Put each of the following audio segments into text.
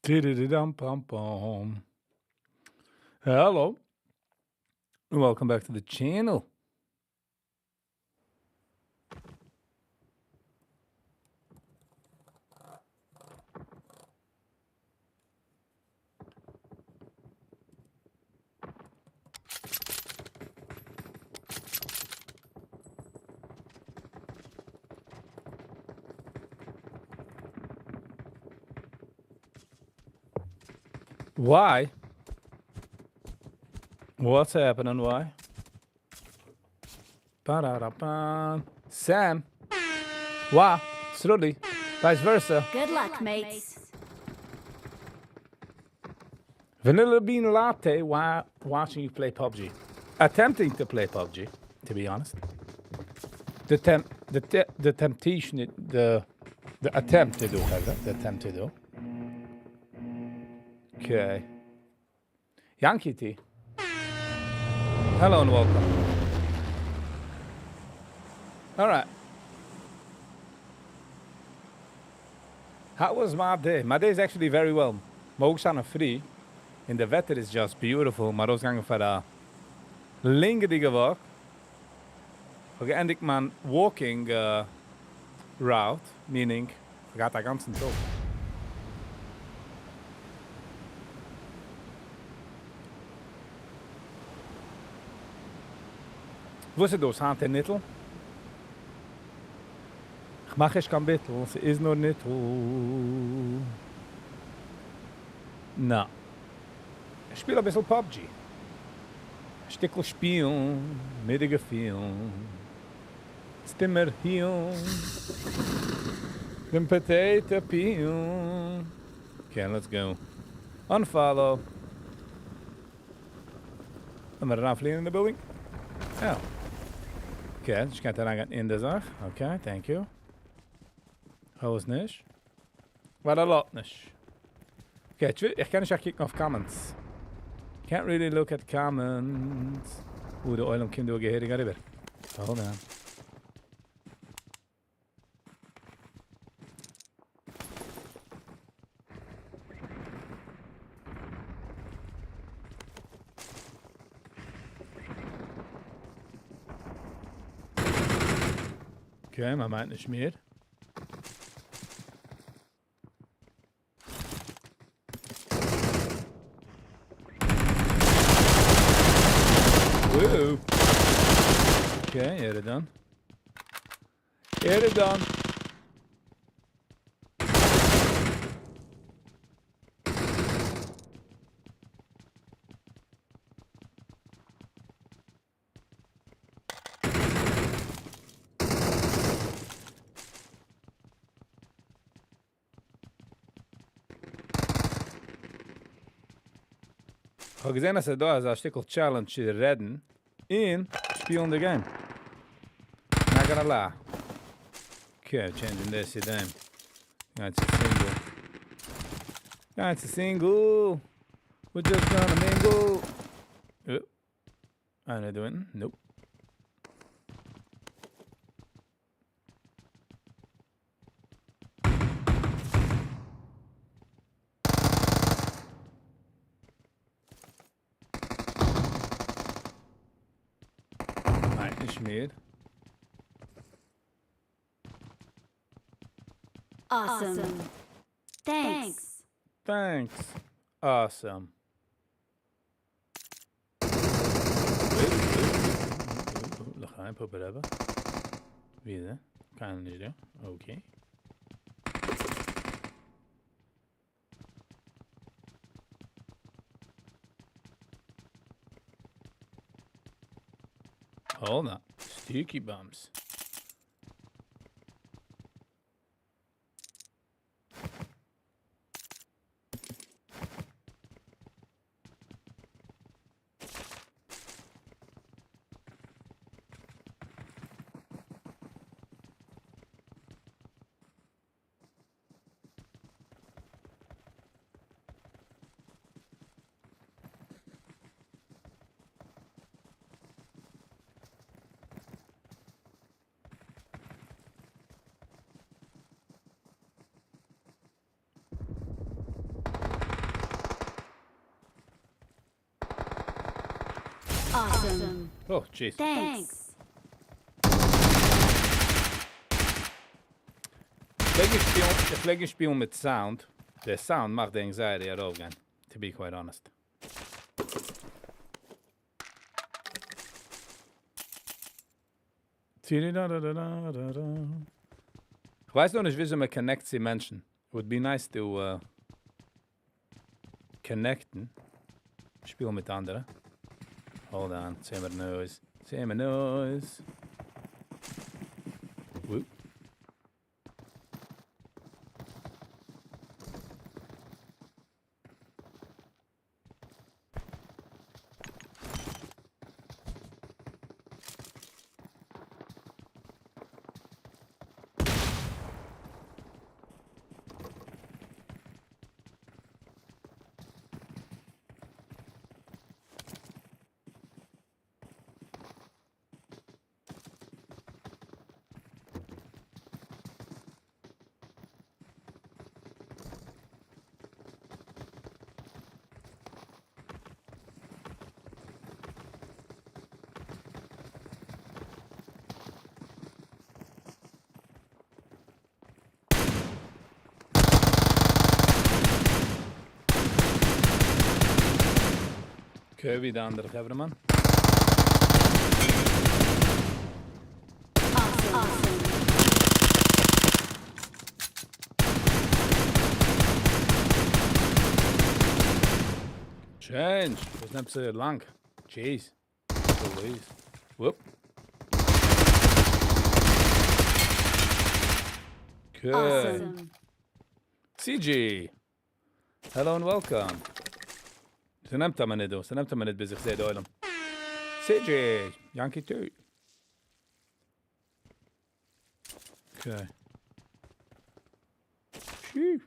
Dum-pum-pum. Hello, and welcome back to the channel. Why? What's happening? Why? Ba-da-da-ba. Sam. Why? Srully. Vice versa. Good luck, mates. Vanilla bean latte while watching you play PUBG. Attempting to play PUBG, to be honest. The temptation, the attempt to do, the attempt to do. Okay. Yankee T. Hello and welcome. All right. How was my day? My day is actually very well. Morgen staan free. And the weather is just beautiful. Maar we gaan verder lingerige walk. Okay, en ik mijn walking route, meaning gaat daar ganzen Tag. Wo ist das? Hand in Nittel? Ich mache es kein Bittel, es ist nur Nittel. Na. Ich spiele ein bisschen PUBG. Ein Stückchen spielen, mittige Film. Stimmer hier. Den potato peel. Okay, let's go. Unfollow. Am I around fleeing in the building? Oh. Okay, dus gaat er in de zaak. Okay, thank you. How is nicht? Wat a lot nicht. Okay, ich kann nicht kicken auf comments. Can't really look at comments. Oeh, de oil komt door geheden gaat weer. Hold on. Okay, maar meint nicht meer. Whoa. Okay, eerder dan. Eerder dan. Ik heb gezien dat ze daar een stukje challenge redden in spelen de game. Not gonna lie. Okay, changing this damn. That's a single. That's a single. We're just gonna mingle. Oh. I'm not doing it. Nope. Nicht mehr. Awesome. Thanks. Thanks. Awesome. Lachen, probeer hebben. Wie is dat? Kan niet doen. Oké. Hold on. Sticky bumps. Awesome. Oh, jeez. Thanks. Ich lege Spiel mit Sound. Der Sound macht die Anxiety again, to be quite honest. Ich weiß noch nicht, wie man connect die Menschen. It would be nice to connecten. Spiel mit anderen. Hold on, say my noise. Say my noise. Whoop. Okay, wie der andere Geverman. Awesome. Change. Dat is net zo lang. Jeez. Please. Whoop. Good. Awesome. CG. Hello and welcome. Ze neemt hem niet door. Ze neemt hem niet bij zich zitten oilen. CG. Yankee 2. Okay. Phew.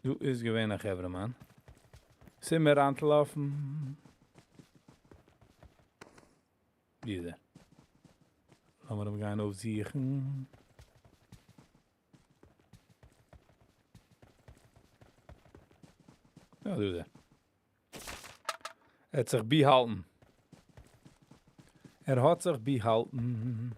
Du is gewinnig hebben, man. Zijn we aan het lopen? Hier. Laten we hem gaan overziehen. Ja, doe dat. Het zich behouden. Had zich behouden.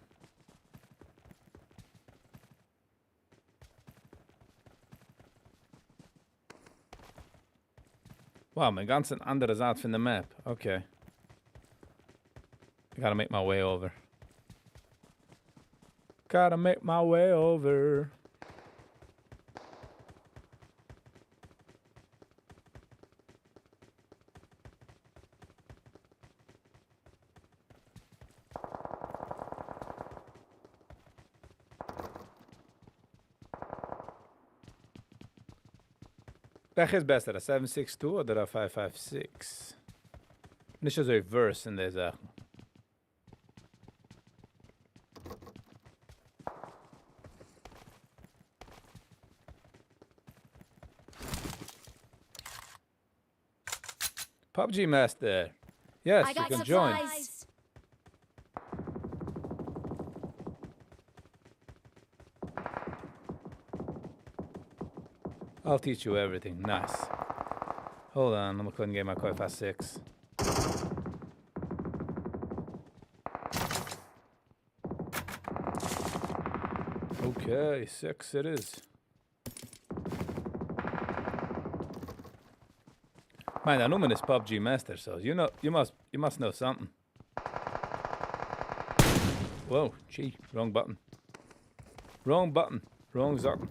Wow, een ganz andere zaad van de map. Okay. I gotta make my way over. Gotta make my way over. Welke is beter, de 762 of de 556? Niet zo verse in deze. PUBG Master. Yes, you can join. I'll teach you everything. Nice. Hold on, I'm gonna get my car fast 6. Okay, 6 it is. Man, that woman is PUBG Master, so you must know something. Whoa, gee, wrong button. Wrong button. Wrong button.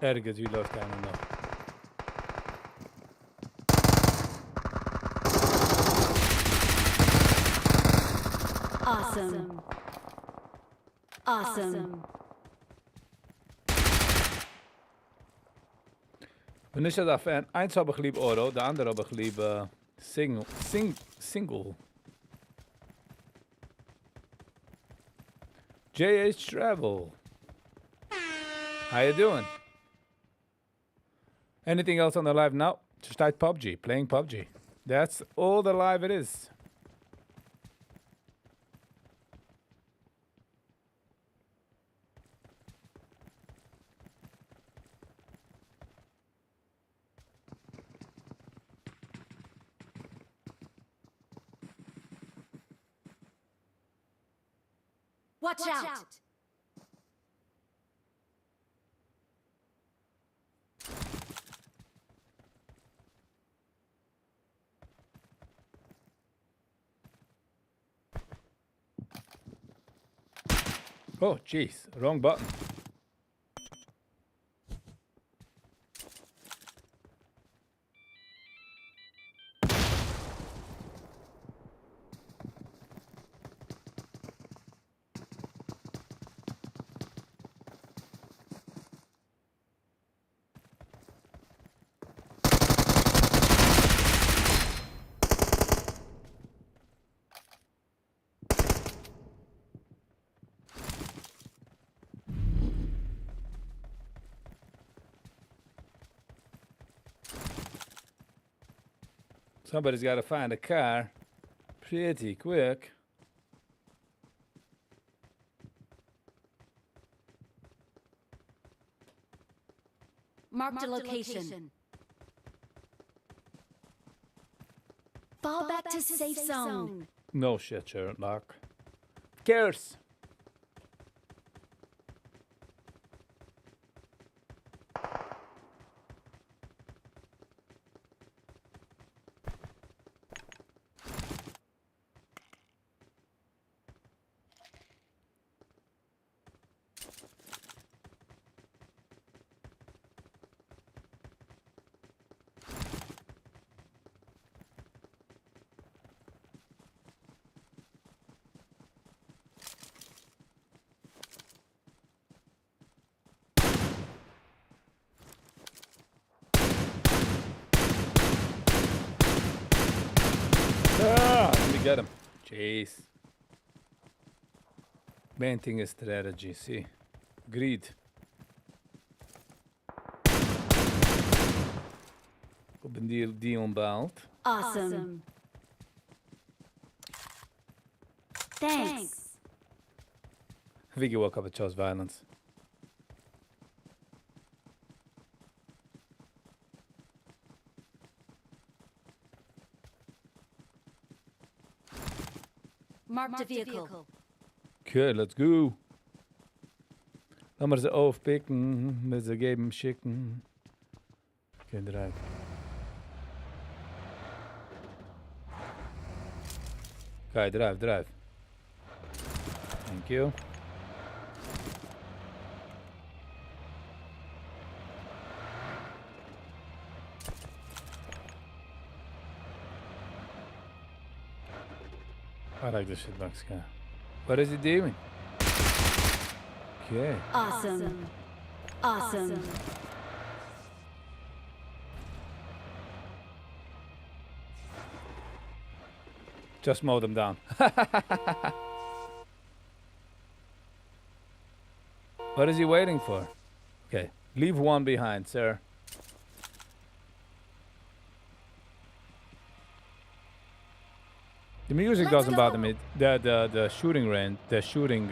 Ergens, wie läuft keiner noch? Awesome. Awesome. Wenn ich das Fan, eins habe ich lieb Oro, der andere habe ich lieb Single. JH Travel. How you doing? Anything else on the live now? Just type PUBG, playing PUBG. That's all the life it is. Watch out! Oh, jeez. Wrong button. Somebody's got to find a car pretty quick. Marked a location. Fall back to safe zone. No shit, Sherlock. Cares. Let me get him. Jeez. Main thing is strategy, see? Greed. Op een deal behaald. Awesome. Thanks. Viggy woke up and chose violence. Marked a vehicle. Okay, let's go. Laat maar ze aufpicken, met ze geben schicken. Okay, drive. Okay, drive. Thank you. I like this shitbox guy. What is he doing? Okay. Awesome. Awesome. Just mow them down. What is he waiting for? Okay. Leave one behind, sir. The music Let's doesn't go. bother me. The shooting range, the shooting.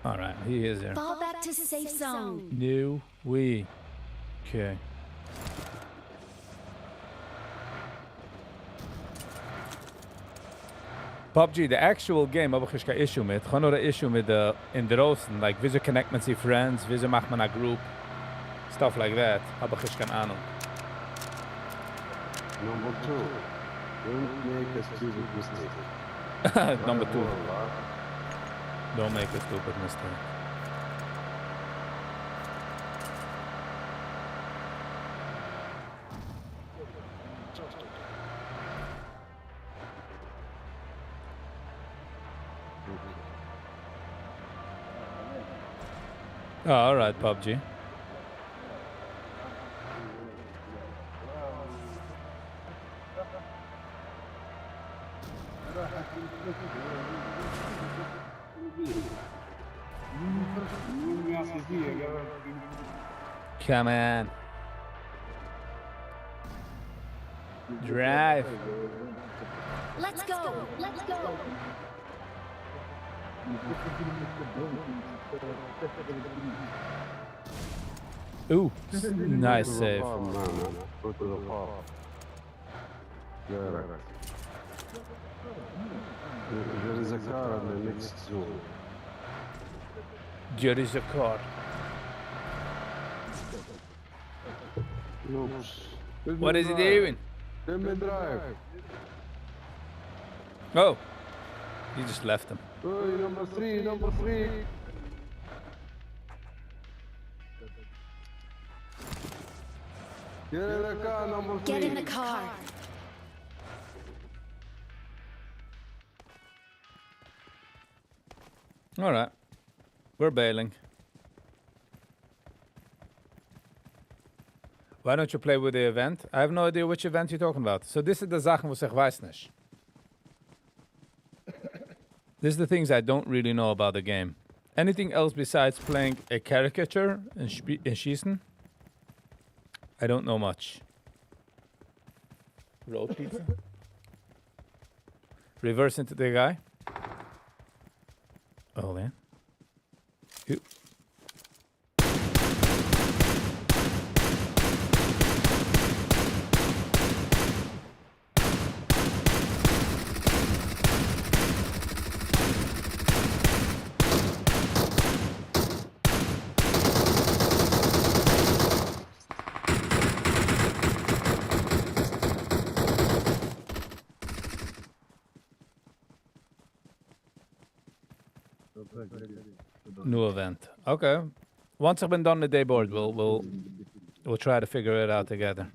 All right, he is there. Fall back to safe zone. No way. Okay. PUBG, the actual game, heb ik geen issue met. Gewoon een issue met in de roosten. Like, wieso connect met zijn friends, wieso maakt man een group. Stuff like that. Heb ik geen ahnung. Number 2, don't make a stupid mistake. Number 2, don't make a stupid mistake. Oh, all right, PUBG. Come on. Drive. Let's go. Let's go. Ooh, nice save. Go to the farm. Yeah. There is a car in the next zone. There is a car. Oops. What is he doing? Let me drive. Oh, you just left him. Hey, number three, number three. Get in the car, number three. Get in the car. All right, we're bailing. Why don't you play with the event? I have no idea which event you're talking about. So this is the Sachen, was ich weiß nicht. This is the things I don't really know about the game. Anything else besides playing a caricature and schießen? I don't know much. Road pizza? Reverse into the guy. Oh, man. Ooh. New event. Okay. Once I've been done the day board, we'll try to figure it out together.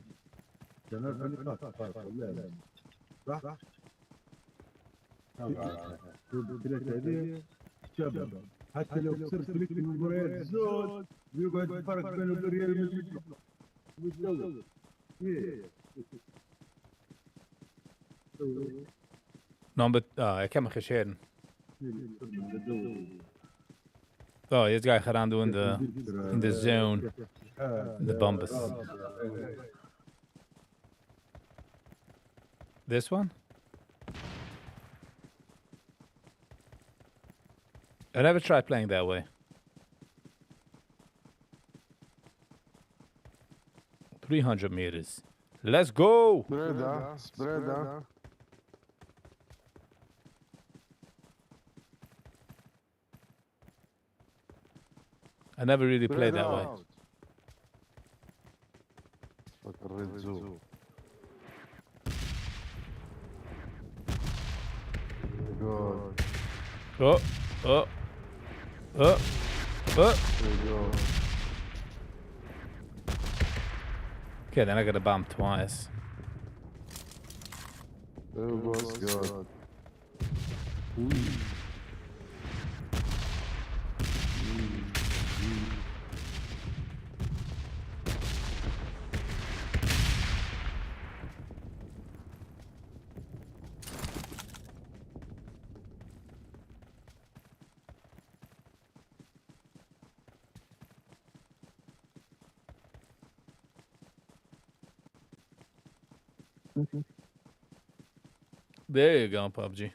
Number, ik heb me gescheren. Oh, this guy gaat aan doen in the zone. The bumpers. This one? I never tried playing that way. 300 meters. Let's go! Spread out. I never really played that way. Red zone. God. Oh, oh, oh, oh. There you go. Okay, then I got a bomb twice. There was God. There you go, PUBG.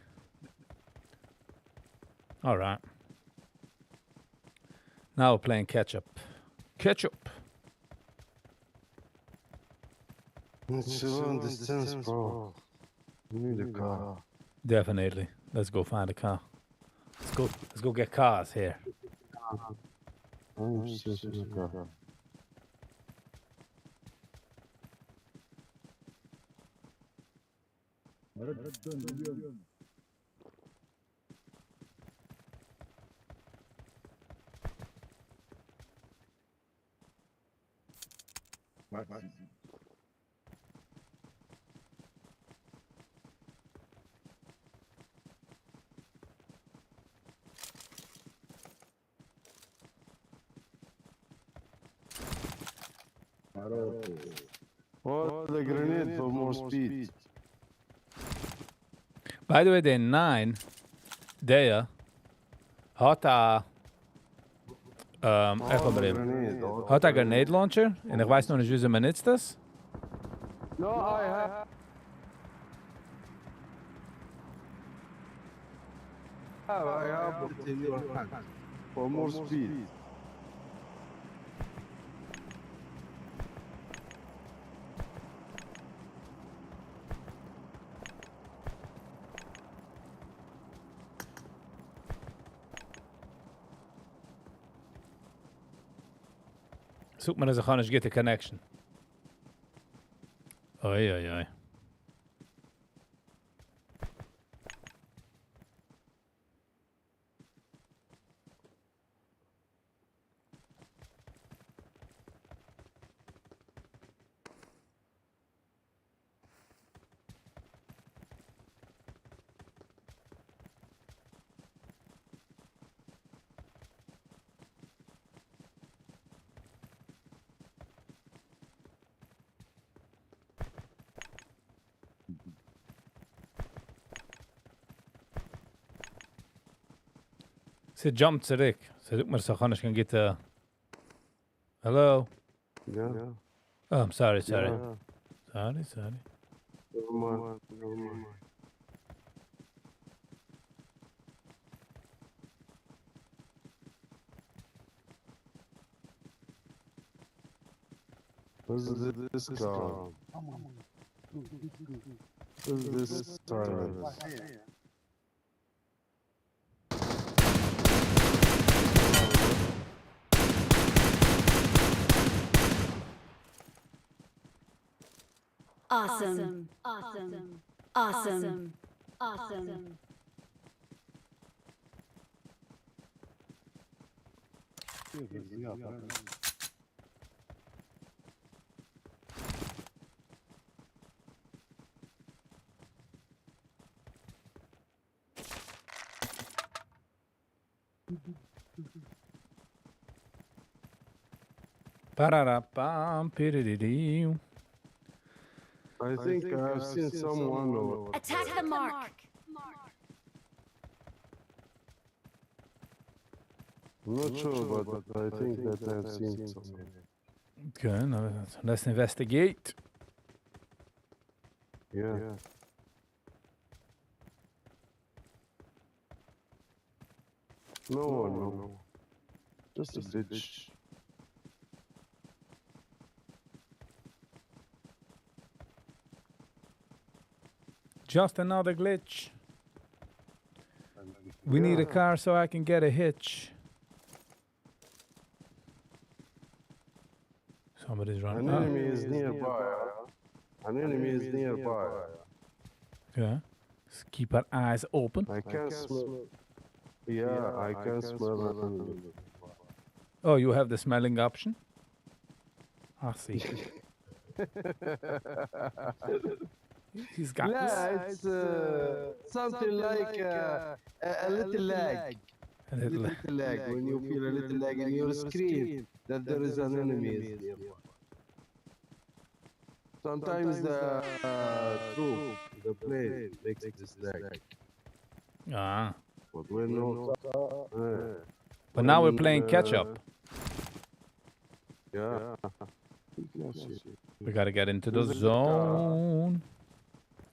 All right. Now we're playing catch up. Catch up. It's a long distance, bro. You need a car. Definitely. Let's go find a car. Let's go get cars here. I'm just in a car. Oh, the grenade for more speed. By the way, the 9 there had a even beleven. Had a grenade launcher en ik weet nog niet hoe ze me niet is. No, I have. I have it in your hand for more speed. Zoek maar eens een gewoon get a connection. Oei, oei, oei. Ze jumpt terug. Ze zoekt maar eens gewoon gaan get a... Hello? Yeah. Oh, I'm sorry, sorry. Yeah. Sorry, sorry. Never mind. Never mind. What's this called? What's this silence? Awesome. Awesome. Awesome. Awesome. Pararapam, pirididee. I think I've seen someone over. Attack the mark. I'm not sure, but I think that I've seen someone. Okay, now let's investigate. Yeah. No. Just a bitch. Just another glitch. We need a car so I can get a hitch. Somebody's running. An enemy is nearby. An enemy is nearby. Okay. Let's keep our eyes open. I can smell. Yeah, I can smell an enemy. Oh, you have the smelling option? I see. He's got Yeah, it's something like a little lag. a little. Little lag. When you feel a little lag in your screen, that there is an enemy nearby. Sometimes the troop, the plane, makes this lag. Ah. But when not, But now we're playing catch up. yeah. We gotta get into the Where's the car? zone.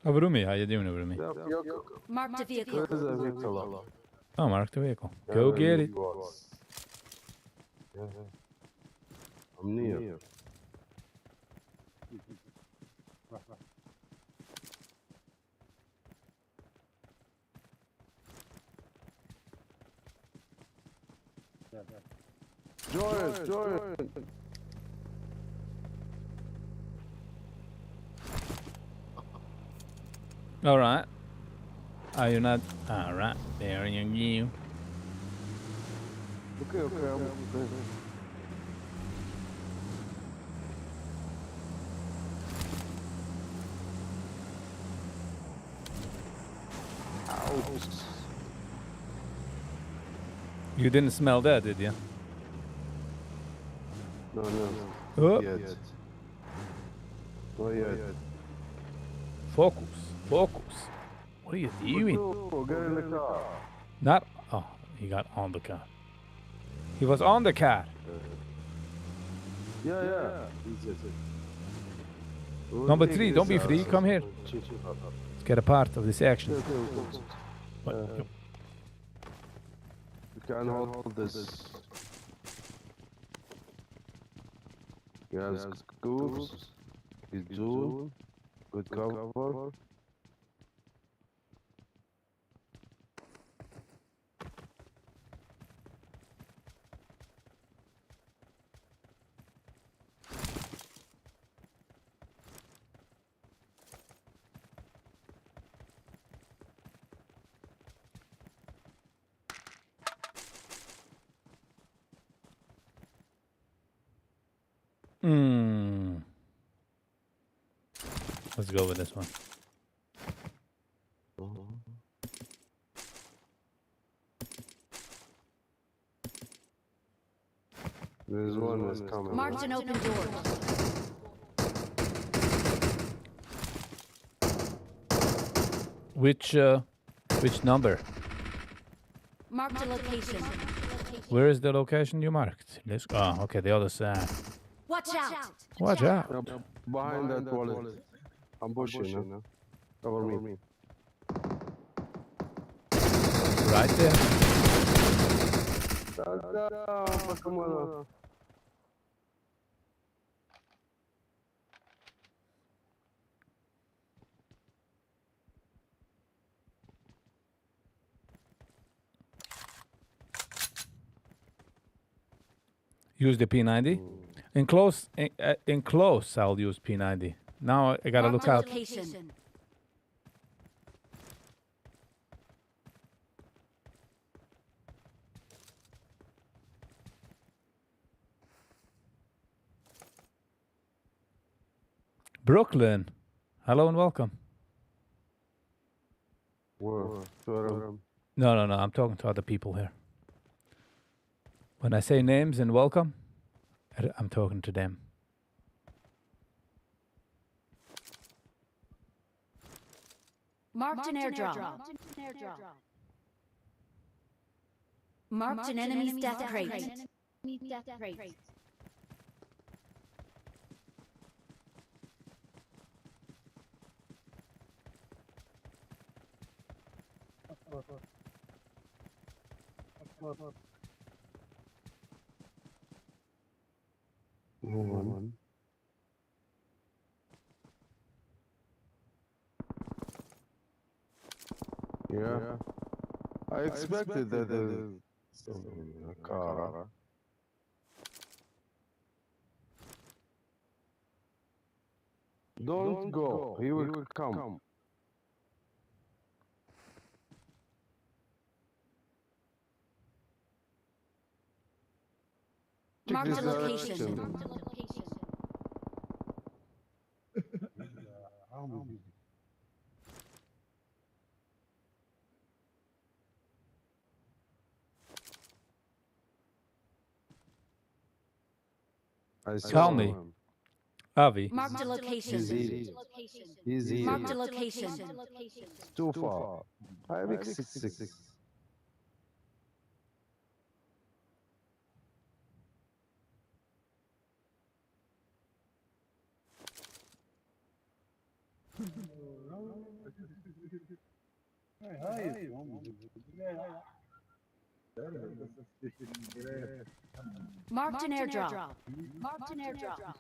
Oh, Rumi, how you doing, Rumi? Marked a vehicle. Where's the vehicle? Oh, mark the vehicle. Go get it. Yeah. I'm near. Join. All right. Are you not? All right. There you go. Okay, I'm okay. Ouch. You didn't smell that, did you? No. Oh, Yet. Not yet. focus. What are you doing? Oh, get in the car. Not. Oh, he got on the car. He was on the car. Yeah. Number 3, don't be free. Come here. Let's get a part of this action. What? Can hold this. He has scoops. He's doing good cover. Let's go with this one. There's one that's coming. Marked an open door. Which number? Marked a location. Where is the location you marked? Let's go. Oh, okay, the other side. Watch out. Watch out. Behind that wallet. I'm pushing, huh? Cover me. Right there. Come on. Use the P90. In close, I'll use P90. Now I gotta look out. Location. Brooklyn. Hello and welcome. Where? No. I'm talking to other people here. When I say names and welcome, I'm talking to them. Marked an airdrop. Marked an enemy's death crate. One. Yeah. I expected that a car. Don't go. He will come. Check Marked this a location. direction. I Tell saw me. him. Avi. Marked a location. He's here. Marked a location. It's too far. I have X66. Marked an airdrop. Marked an airdrop.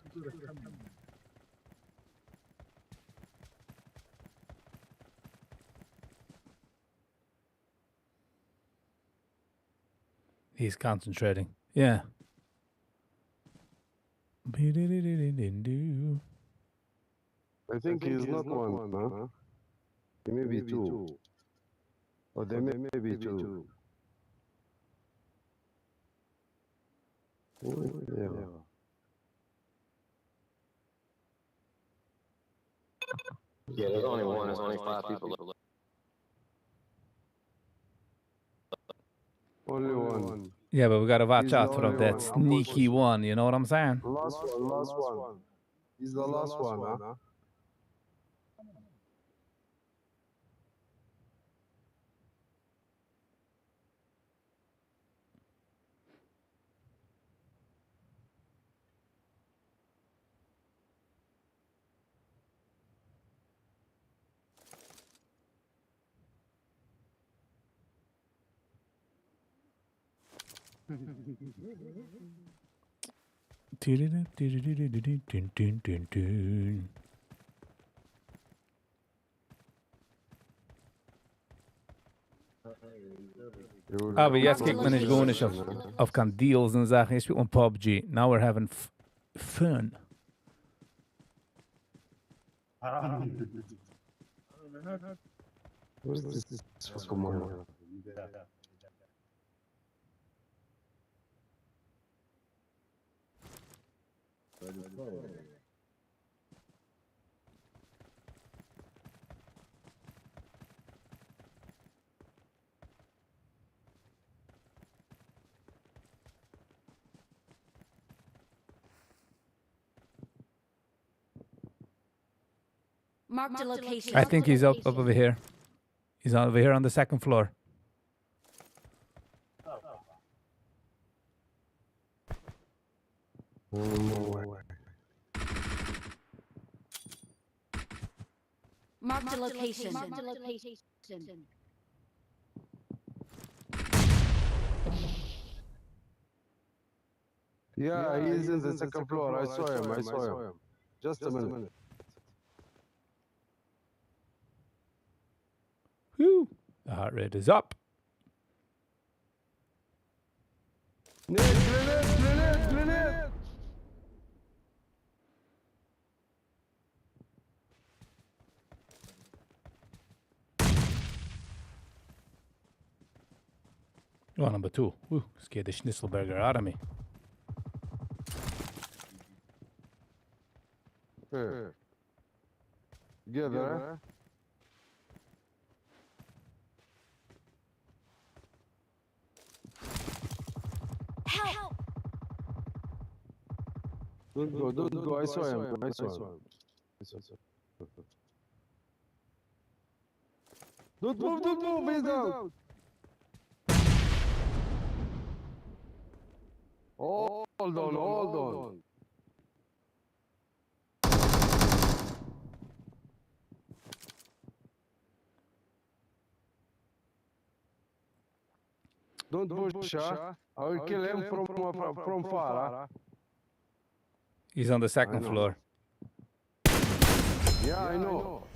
He's concentrating. Yeah. I think he's not one, huh? He may be two. Or there may be two. Oh, yeah. Yeah, there's only one. There's only 5 people. Only one. Yeah, but we gotta watch He's out the for only that one. sneaky one. You know what I'm saying? Last one. He's the last one, huh? Aber jetzt kriegt man nicht gar nicht auf kann Deals und Sachen. Ich spiele ein PUBG. Now we're having fun. What is this fucking one? Marked a location. I think he's up over here. He's over here on the second floor. Marked a location. Yeah, he's in the second floor. I saw him. Just a minute. Whew. The heart rate is up. Grenade! Oh, number 2. Ooh, scared the Schnitzelberger out of me. Here. Get there. Help! Don't go. I saw him. Don't move, he's out. Hold on. Don't push, I will kill him from far. He's on the second floor. Yeah, I know.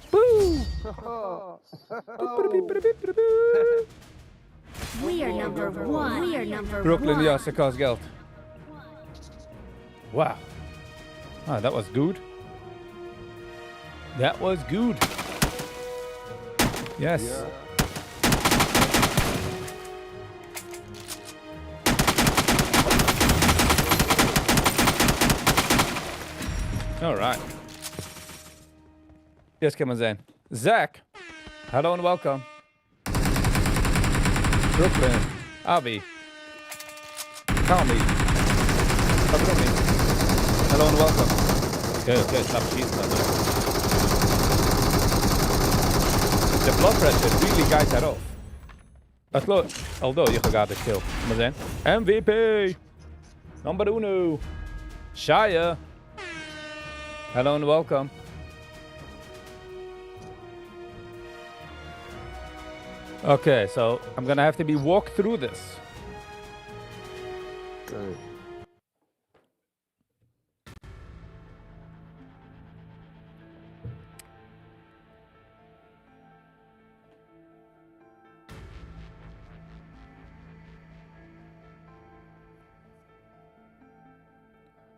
We are number one. Brooklyn, ja, ze kost geld. Wow. Ah, that was good. That was good. Yes. Yeah. All right. Yes, come on, Zane. Zach, hello and welcome. Brooklyn, Avi, Tommy, Tommy, hello and welcome. Okay, stop cheating, by the way. The blood pressure really guides that off. Although you got the kill. Come on, Zane. MVP, number uno, Shia. Hello and welcome. Okay, so I'm gonna have to be walked through this. Okay.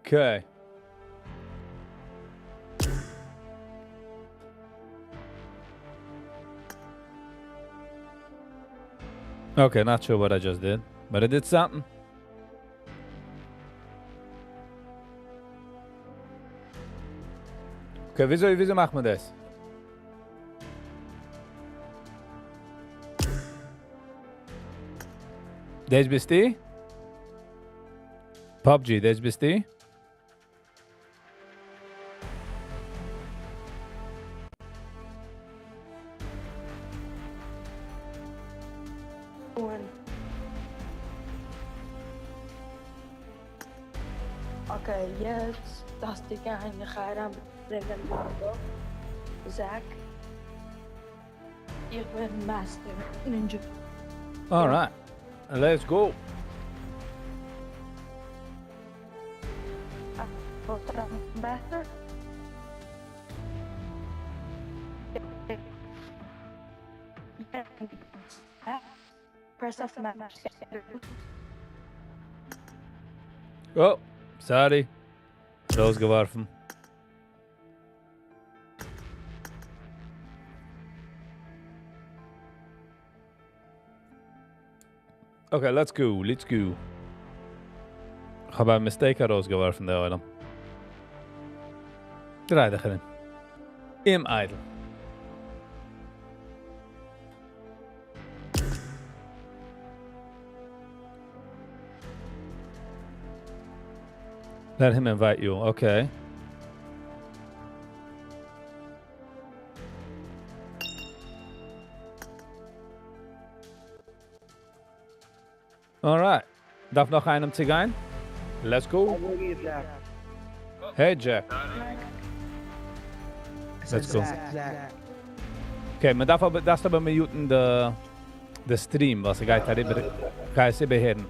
Okay. Okay, not sure what I just did, but I did something. Okay, wieso macht man das? Das bist du? PUBG, das bist du? Okay, jetzt das die eine Kharam bringen wir. Zach. Ich bin Master Ninja. All right, let's go. Bottom better. Press off map. Oh, sorry. Rausgeworfen. Okay, let's go. Ik heb een mistake rausgeworfen, der Eulam. Draai dich erin. Im Idle. Let him invite you. Okay. All right. Darf noch einem zu gehen? Let's go. Hey, Jack. Let's go. Okay, man darf aber das aber muten the stream, was ich da rüber kann ich beheren.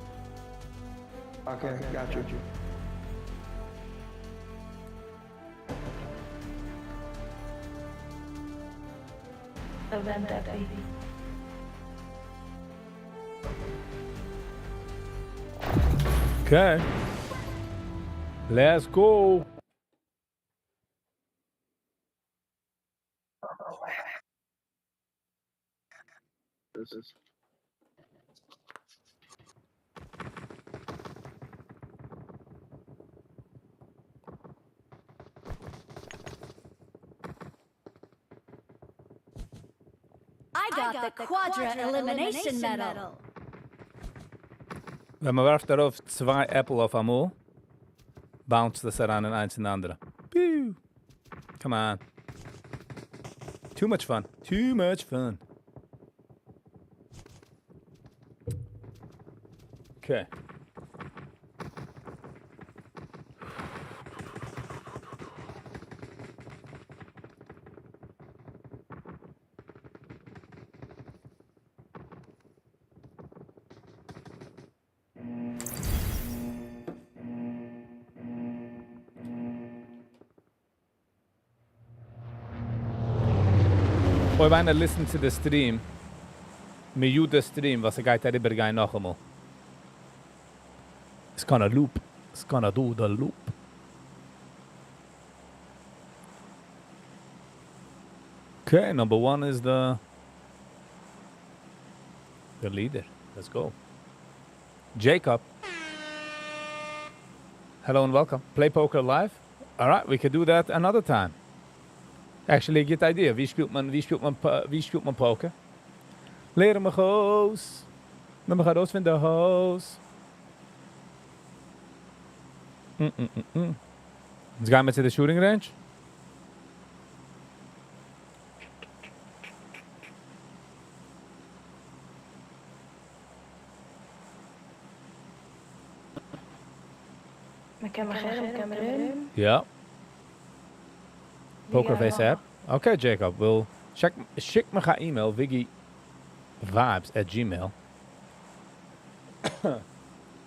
Okay, got you. Event baby. Okay. Let's go. I got the Quadra Elimination Medal. Wenn man werft darauf 2 Apple auf einmal, bounce das heran in eins in den anderen. Pew. Come on. Too much fun. Too much fun. Okay. Boy, when I listen to the stream, mute the stream, was ik uit daar gaan nog eenmaal. It's gonna loop. It's gonna do the loop. Okay, number 1 is the leader. Let's go. Jacob. Hello and welcome. Play poker live? All right, we can do that another time. Actually, good idea. Wie speelt man poker? Leren me goos. Dan gaan we vinden hoos. Let's gaan met de shooting range. Mijn camera. Ja. Pokerface app. Okay, Jacob. We'll check my email, viggyvibes@gmail.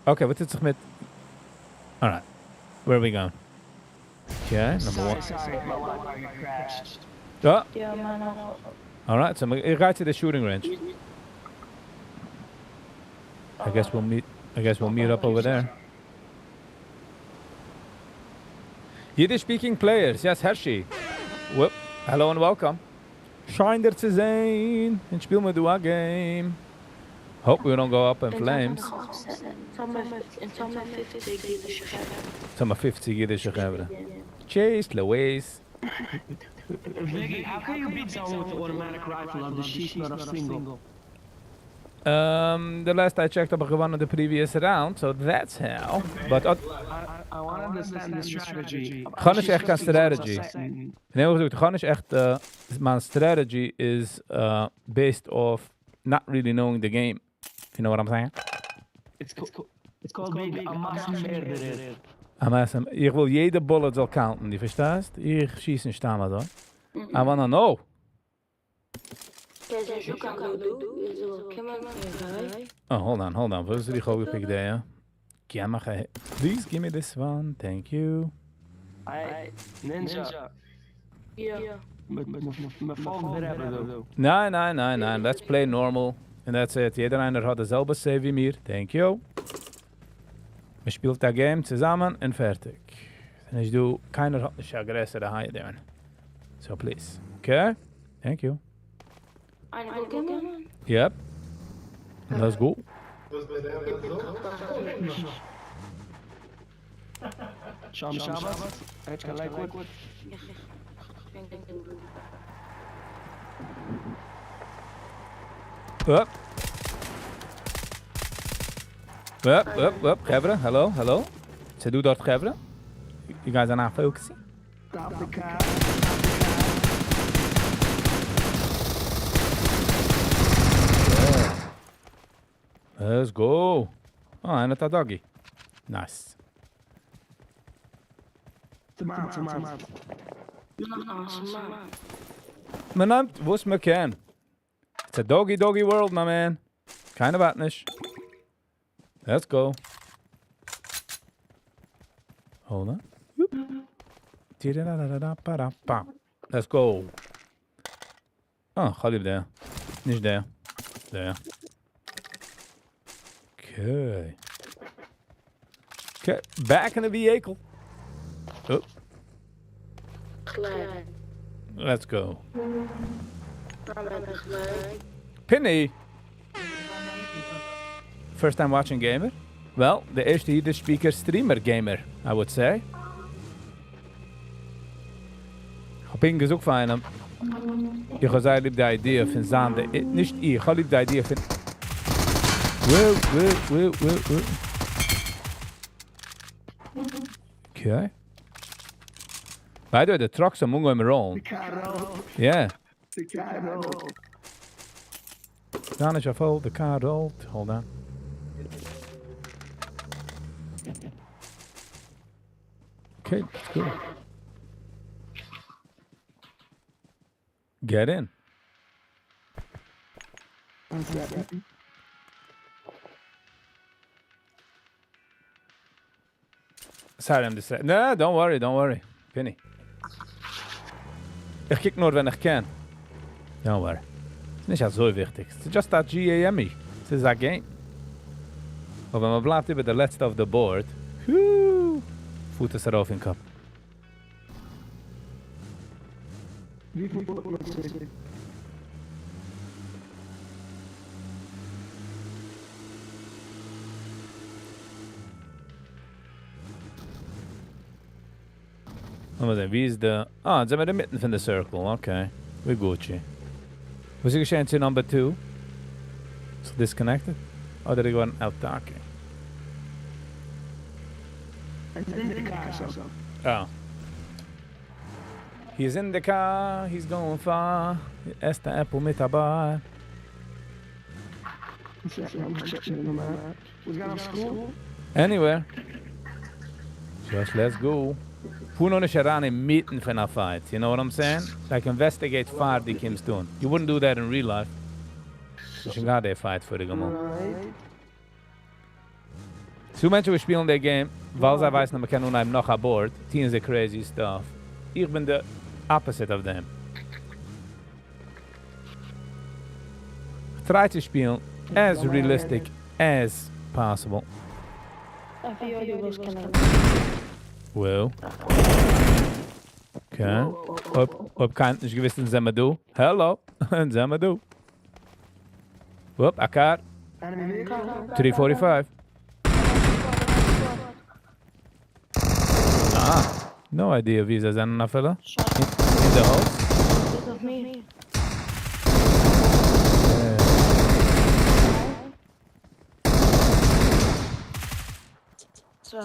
Okay, wat is het met? All right. Where are we going? Okay, number 1. Sorry, my Wi-Fi crashed. Oh, Ja, man. all right. So we right to the shooting range. I guess we'll meet up over there. Yiddish speaking players. Yes, Hershey. Whoop. Hello and welcome. Schijn er te zijn. En speel me doe a game. Hope we don't go up in flames. It's my 50 Yiddish gebeuren. Chase, Louise. Viggy, how can you beat someone with the automatic rifle of the sheep, not a single? The last I checked, I won the previous round, so that's how. But I want to understand the strategy. Gewoon is echt een strategy. Nee, goed. Gewoon is echt my strategy is based off not really knowing the game. You know what I'm saying? It's called being a massenmörderer. Ich will jede bullet zal counten, die verstaast? Ich schießen staan so. I wanna know. Oh, hold on. Wo is die gewoon gepickt daar? Please give me this one. Thank you. Hey, Ninja. Yeah. Me volgt weer hebben, though. Nein. Let's play normal. And that's it. Jeder einer hat dasselbe Save wie mir. Thank you. Wir spielt das Game zusammen und fertig. Und ich do, keiner hat nicht Aggressor daheim doing. So please. Okay? Thank you. Eine Pokémon? Yep. Let's go. Shabbat. Eet gelijk goed. Up. Gevre, hello. Ze doet dat, Gevre. You guys are not focusing. Stop the car. Let's go. Oh, en het doggy. Nice. Tomaat. Man nimmt, was man kann. It's a doggy world, my man. Keine Watnisch. Let's go. Hold on. Let's go. Oh, ga liever daar. Niet daar. Daar. Okay. Okay, back in the vehicle. Oh. Let's go. Penny. First time watching gamer? Well, the eerste Yiddish speaker streamer gamer, I would say. Ping is ook fijn. Ik ga zeggen, de idee van Zande. Niet ik, ga de idee van... Whoa. Okay. By the way, the trucks are moving around. Yeah. The car rolled. Down as you fold, the car rolled. Hold on. Okay, let's go. Get in. Sorry, I'm distracted. No, don't worry. Penny. Ich kick nur, wenn ich kann. Don't worry. Ist nicht so wichtig. It's just that GAME. Es ist ein Game. Aber wenn man bleibt über der letzte auf der Board, Fuß ist auf den Kopf. Mal sehen, wie ist der... Ah, jetzt sind wir in der Mitte von der Circle. Okay. We're Gucci. Was ist geschehen zu Number 2? Is disconnected? Oder die waren autarken? Oh. He's in the car, he's going far. Ist der Apple mit dabei? Anywhere. Just let's go. Who knows around in mitten von a fight? You know what I'm saying? Like investigate far die Kim's doing. You wouldn't do that in real life. You should got a fight for the game. So Menschen, wir spielen der Game, weil sie weiß, man kann unheim noch an Bord. Tun sie crazy stuff. Ich bin der opposite of them. Ich try to spielen as realistic as possible. Well. Okay. Op kan nicht gewiss in Zemadu. Hello. Zemadu. Whoop, Akar. 345. Ah. No idea wie ze zijn fella. In the house. This is me. So.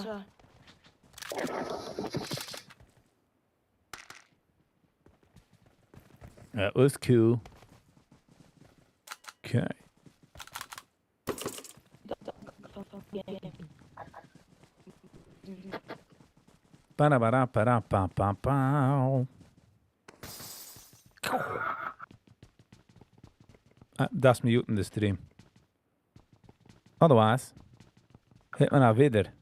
That was cool. Okay. Ba-da-ba-da-ba-da-ba-ba-ba. Das mute in the stream. Otherwise, hit me now wieder.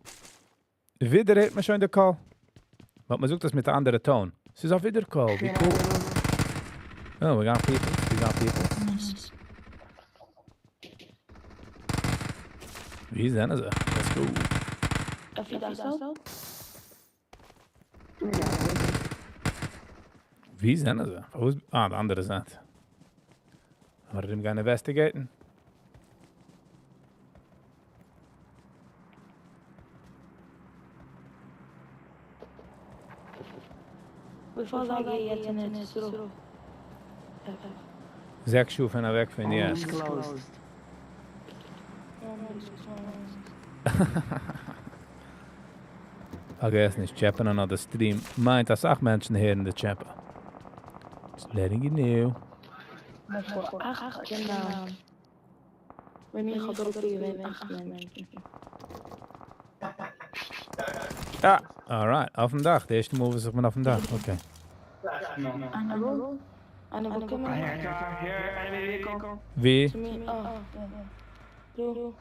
Wieder hit me schon in the call. Want man sucht das mit der anderen Ton. Es ist auch wieder cool. Wie cool. Oh, we got people. We got people. Wie zijn ze? Let's go. Heb je dat zo? Wie zijn ze? Ah, de andere zijde. Waren we hem gaan investigaten? We vallen hier jetzt in het zo. Zeg schoof en weg van ja. It's closed. Okay, es nicht chappen on the stream. Meint, dass auch Menschen hier in der chappen. Just letting you know. Maar voor 8 kinderen. Bij mij gaat ook weer 8 mensen. Ja, alright. Auf dem Dach. Der erste Move ist auf dem Dach. Okay. Aan de rol. Aan de rol. Here, enemy vehicle. Wie? Doe.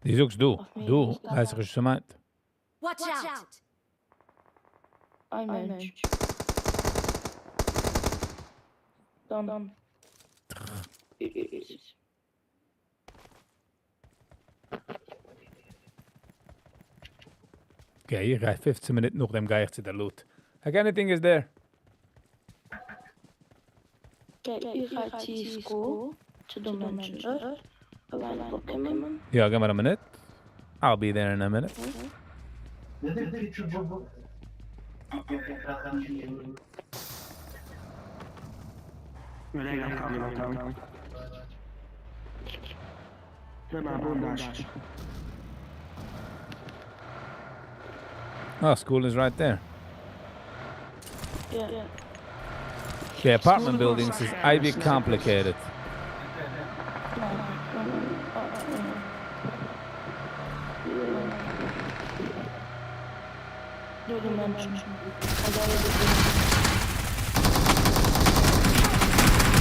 Die zoekst du. Du, weiß ich, was du meint. Watch out! Een mens. Dan. Okay, hier gaat 15 minuten nog dem Geist zu der Loot. Anything is there? Kijk, u gaat hier school. To the mensen. Alleen Pokémon. Ja, give me a minute. I'll be there in a minute. I'm coming. Met mijn boondasjes. Oh, school is right there. Ja. The apartment buildings is a bit complicated. Door de mensen.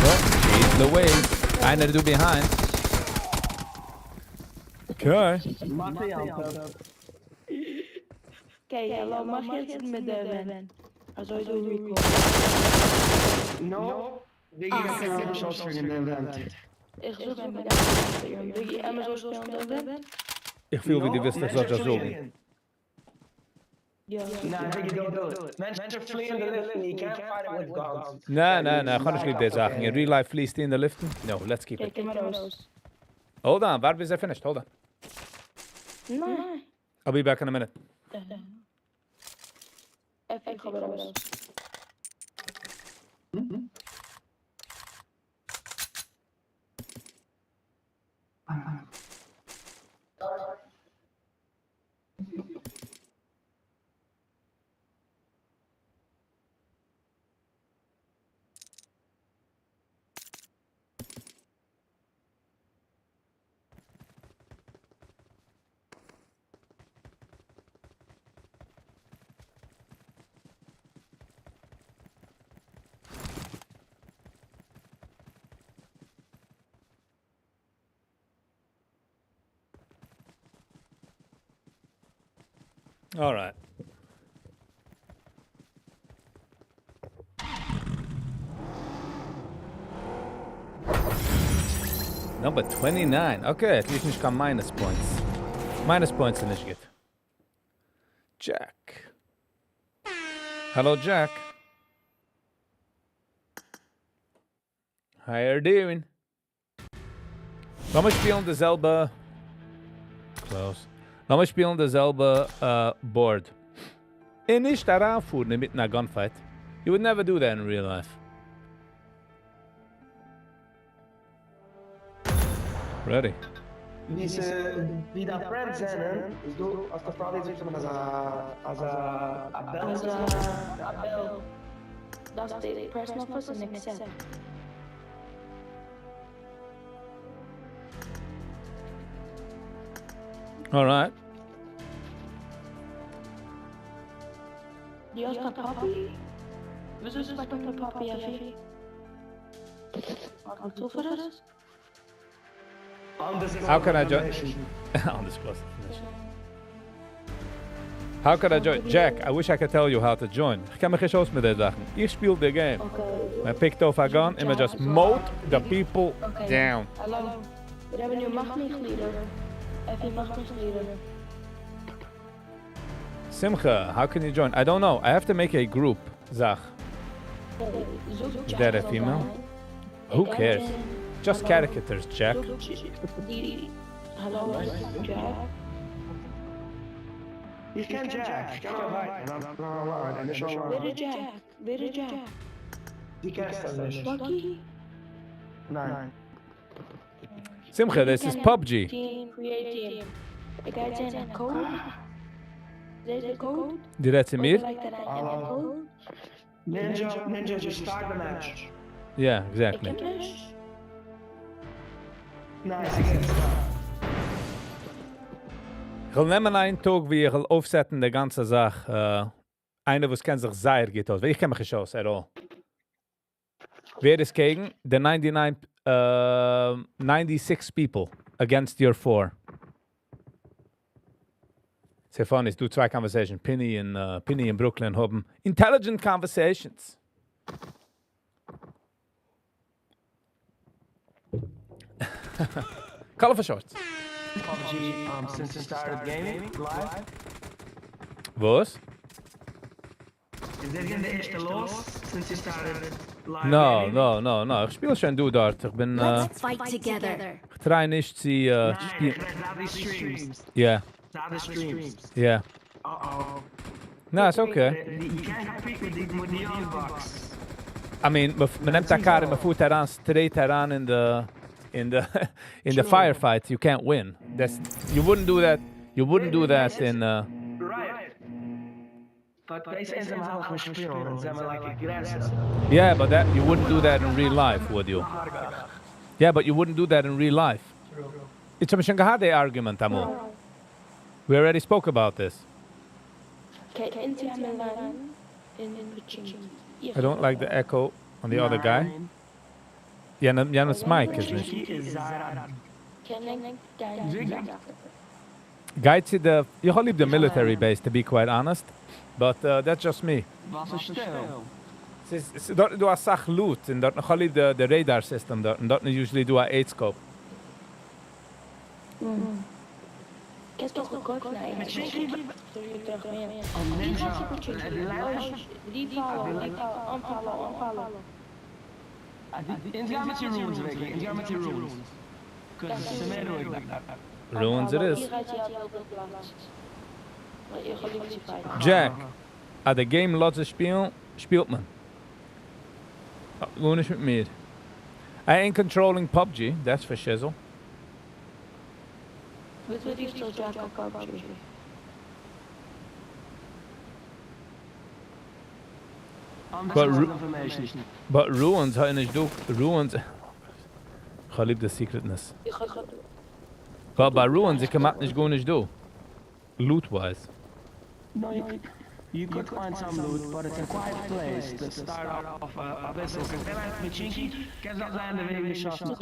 Oh, she's the way. Einer to do behind. Okay. Kijk, hallo, mag je het met de wen? Also, je doet record. No. Viggy got the shots in the event. Ik zoek hem met de Viggy Amazon spelen de wen? Ich fühle, wie die wissen, dass das so geht. Ja. Nah, Viggy, don't do it. Mensen flee in the lift and you can't fight it with guns. No, ga nicht mit der Sachen. In real life, fleest in the lift? No, let's keep it. Kijk, maar roos. Hold on, where is I finished? Hold on. Nee. I'll be back in a minute. Even, ik ga bij roos. All right. Number 29. Okay, at least nicht kann minus points. Minus points nicht get. Jack. Hello, Jack. How you doing? Lass mal spielen derselbe... Close. Lass mal spielen derselbe board. Und nicht daran fuhren mit einer Gunfight. You would never do that in real life. Ready. Wie dat friends zijn, hè, is door als de vrouw is met als Abel. Abel. Dat is de personal person ik zeg. All right. Die was papi. We zullen pakken met papi even. Wat toe voor us? How can I join? Undisclosed. How could I join? Jack, I wish I could tell you how to join. Ich kann mich nicht aus mit der Sachen. Ich spiele the game. Okay. I picked off a gun and I just mowed the people down. Hallo. We hebben nu machtmitglieder. Even machtmitglieder. Simcha, how can you join? I don't know. I have to make a group. Zach. Is that a female? Who cares? Just caricatures, Jack. Hallo, Jack. Je kent Jack. Ik kan wel bij. En is al Weer de Jack. Weer de Jack. die kerst dan dus. Bucky. Nee. Simcha, this is PUBG. Team, create team. Ik ga het in code. Deze code. Did that to me? Hallo. Ninja, just start the match. Yeah, Ik exactly. heb dus. Nice, ik heb het. Ich will nehmen einen Tag, wie ich will aufsetzen, die ganze Sache. Einer, was kennt sich sehr gut aus. Ich kenne mich nicht aus, at all. Wer ist gegen? The 96 people against your 4. Sehr funny, du zwei Conversations. Penny in Brooklyn haben intelligent conversations. Call for shorts. PUBG, since you started gaming live, Was? is dit geen de eerste los since you started live No, gaming? no. Ich spiele schon du dort. Ich bin, Let's fight together. ich try nicht sie, Nee, spielen. na die streams. Yeah, Na de streams. yeah. Uh-oh. No, it's okay. Je can't compete with die neon box. I mean, man nimmt die Karte, man fuhrt heran, straight heran in the firefight. You can't win. You wouldn't do that. You wouldn't do that in. Right. But deze is hem half gespeeld en zijn we like aggressive. Yeah, but you wouldn't do that in real life, would you? Yeah, but you wouldn't do that in real life. It's a schon gehad the argument, Amo. We already spoke about this. Kijk, in Tiamelan. In Puccini. I don't like the echo on the other guy. Janus Mike is nicht. Ken ik daar. Guide to the. You leave the military base, to be quite honest. But that's just me. Was er stil? Dort do a sach loot, and dort nog leave the radar system dort, and dort usually do a 8-scope. Ik heb toch gekort naar je. Terug meer. Die vallen, aanvallen. Inga met je runes, Viggy. Inga met je runes. Because ze meer doe ik dat. Ruins it is. Hier gaat je al op de plaats. Maar je gaat niet fighten. Jack, at the game lots spielt man. Gewoon nicht mit mir. I ain't controlling PUBG, that's for shizzle. Weet je die stil Jack op PUBG? But Ruins, how nicht du? Ruins. Ich lieb the secretness. Je gaat But by Ruins, ich kann nicht gut nicht du. Loot-wise. No, you could find some loot, but it's a quiet place to start off a business. En dan met Chinky, kan dat zijn de wegen geschossen.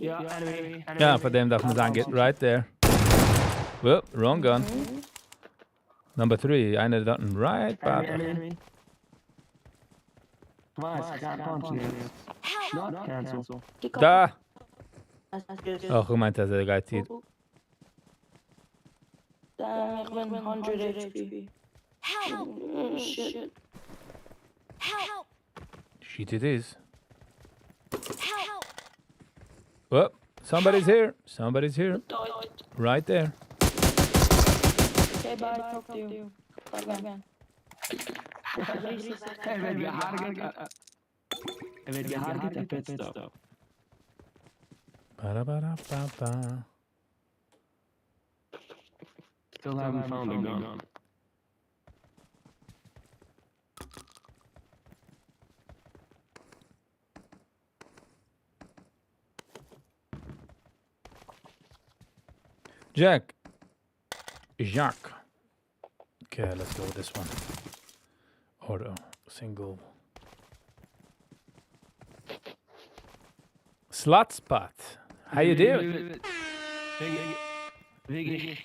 Ja, anyway. Yeah, for them, darf man sagen, get right there. Well, wrong gun. Number 3, einer dort right back. Twice, can't punch you. Not cancel. Da! Oh, gemeint, dass der Guy zieht. Ik ben 100 HP. Help! Shit. Help! Shit it is. Help! Oh, somebody's here. Somebody's here. Right there. Okay, bye. Talk to you. Bye. Hey, weet je hard get that pit stop. Ba-da-ba-da-ba-ba. Still haven't found a gun. Jacques. Okay, let's go with this one. Auto, single. Slot spot. How you doing? Viggy,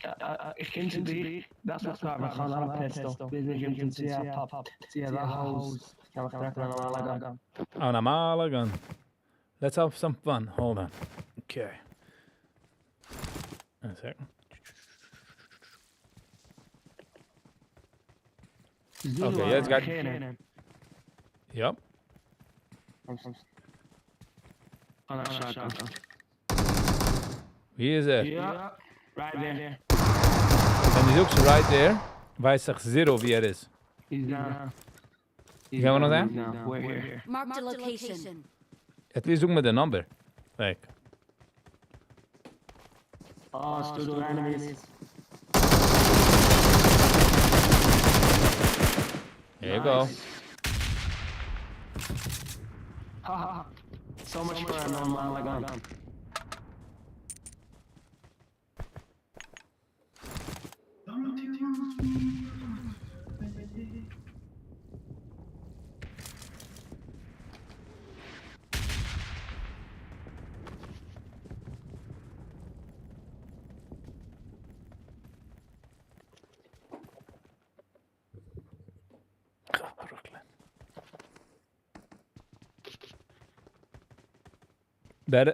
ich kenne die. Das was wir gaan aan een pistol. Binnen je kunt zien, pap. Zie je dat house. Gaan we trekken aan alle gun. On a mile gun. Let's have some fun. Hold on. Okay. A second. Okay, yeah, it's got. Yep. Wie is er? Yeah, right there. En die is ook zo right there. Wijst zich zero wie er is. He's down. Gaan we nog daar? We're here. Marked a location. Het is ook met een number. Like. Oh, still doing enemies. There you go. Haha. So much for a normal gun.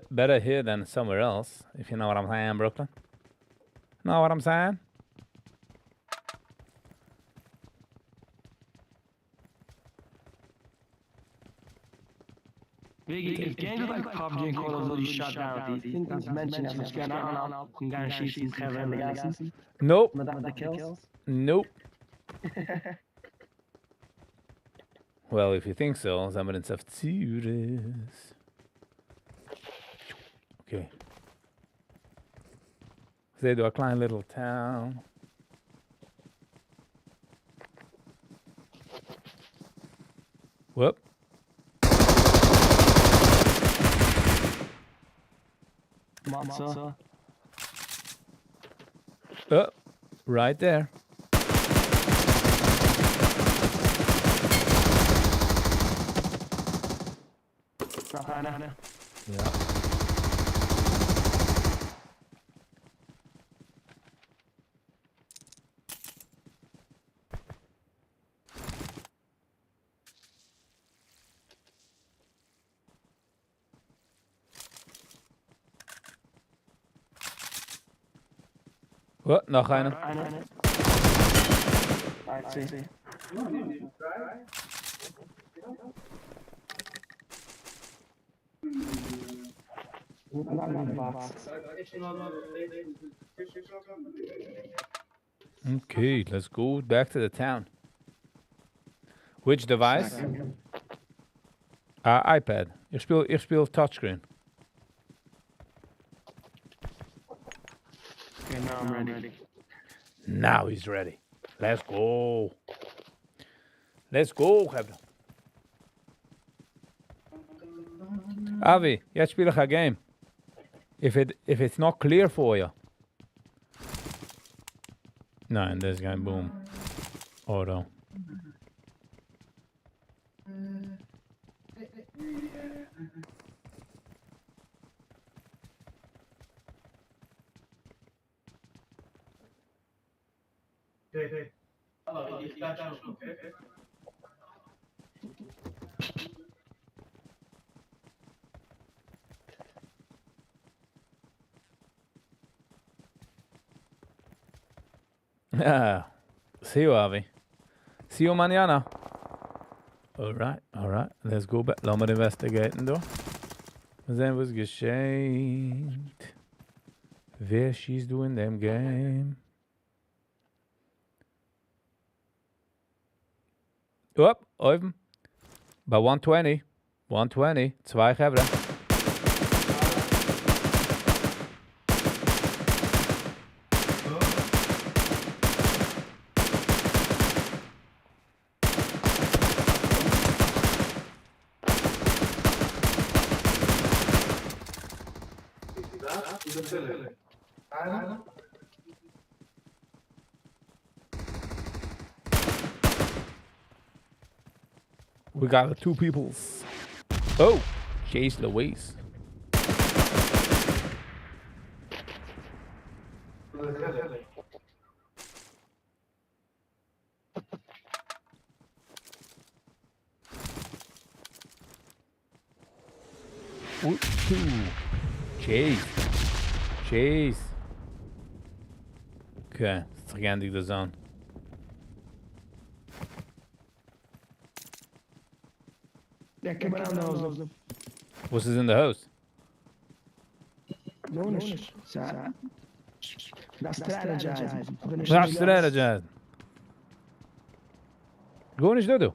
Better here than somewhere else, if you know what I'm saying, Brooklyn. Know what I'm saying? Viggy, if games like PUBG and Call of Duty shut down, do you think that's mentioned as going on and gaan schieten hebben in de gassen? Nope. Met de kills? Nope. Well, if you think so, zijn we in Saftsures. Okay. They do a klein little town. Whoop. Matza. Oh, right there. Yeah. Wat? Nog een. I see. Okay, let's go back to the town. Which device? iPad. Ich speel touchscreen. Okay, now I'm ready. Now he's ready. Let's go. Let's go, Hebda. Avi, jij speelt een game. If it's not clear for you. No, and this guy, boom. Auto. Hey. Hello, you got that okay? Yeah. See you, Avi. See you mañana. Alright. Let's go back. Lass mal investigaten, du. Mal sehen, was geschieht. Wer schießt du in dem Game? Up, oben. Bei 120. 120. Zwei Hebra. We got two peoples. Oh, Chase Louise. Ooh. Jeez. Jeez. Okay, terug de zone. Ja, kijk maar aan de hoofd. What's in the house? Bonus. Dat strategize. That's strategize. Go eens dodo.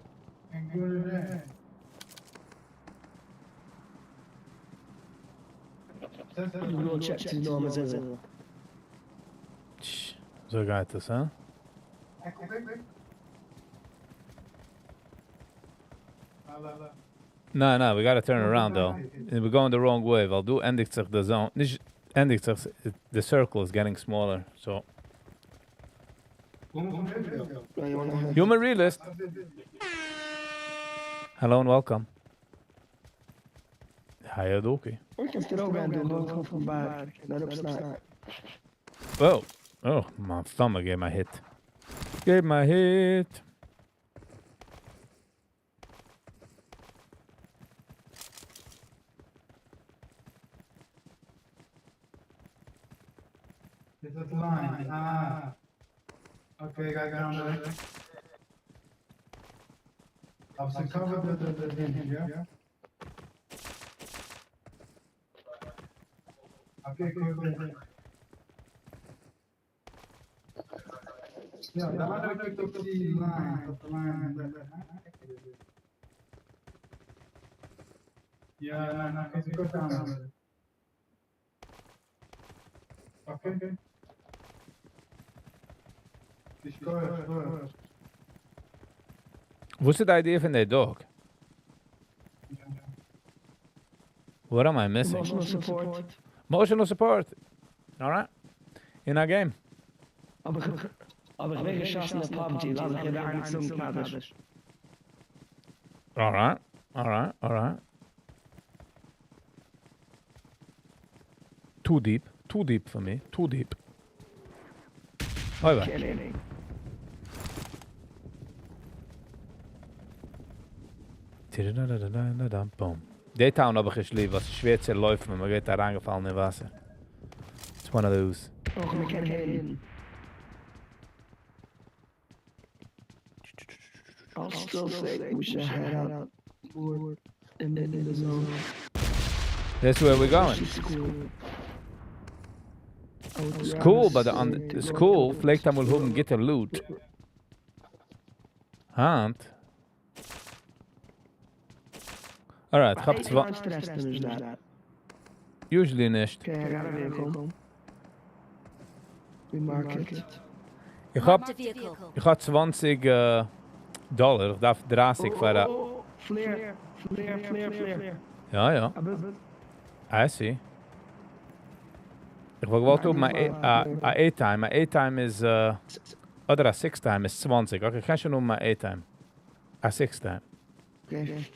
We'll check to know as well. Zo gaat het, hè? No, we gotta turn around though. We're going the wrong way. We'll do eindigt zich de zone. Niet eindigt zich, the circle is getting smaller. So. Human realist. Hello and welcome. Hi, Adoki. Ik kan het er ook aan doen, gewoon van baar. Naar op snel. Oh, my thumb gave my hit. Gave my hit. Is that the line? Ah. Okay, I got on it. I've covered the thing, yeah? Okay, cool. Ja, daar had ik op die line, op de line. Ja, nou, geef ik ook aan. Oké. Score. What's the idea of that dog? What am I missing? Emotional support. Emotional support. Alright. In our game. Aber ich wege Schassen der PUBG, lass ich da nicht zum Knabisch. Alright. Too deep for me. Too deep. Over. Killing. Boom. Daytown habe ich geschrieben, was schwer zu laufen, man geht da reingefallen in Wasser. It's one of those. Oh, we can hit. I'll still say we should head out more in the zone. That's where we're going. School, but on the school, vielleicht haben wir hoben Gitter loot. Hand. Alright, ich hab zwei. Usually nicht. Okay, I got a vehicle. We mark it. Ich Marked a vehicle. hab $20. Ich darf 30 für das. Flare. Ja. I see. Ich will gewollt op mijn A-time. Mijn A-time is... Oder a 6-time is 20. Okay, ich kann schon mein A-time. A 6-time. Okay.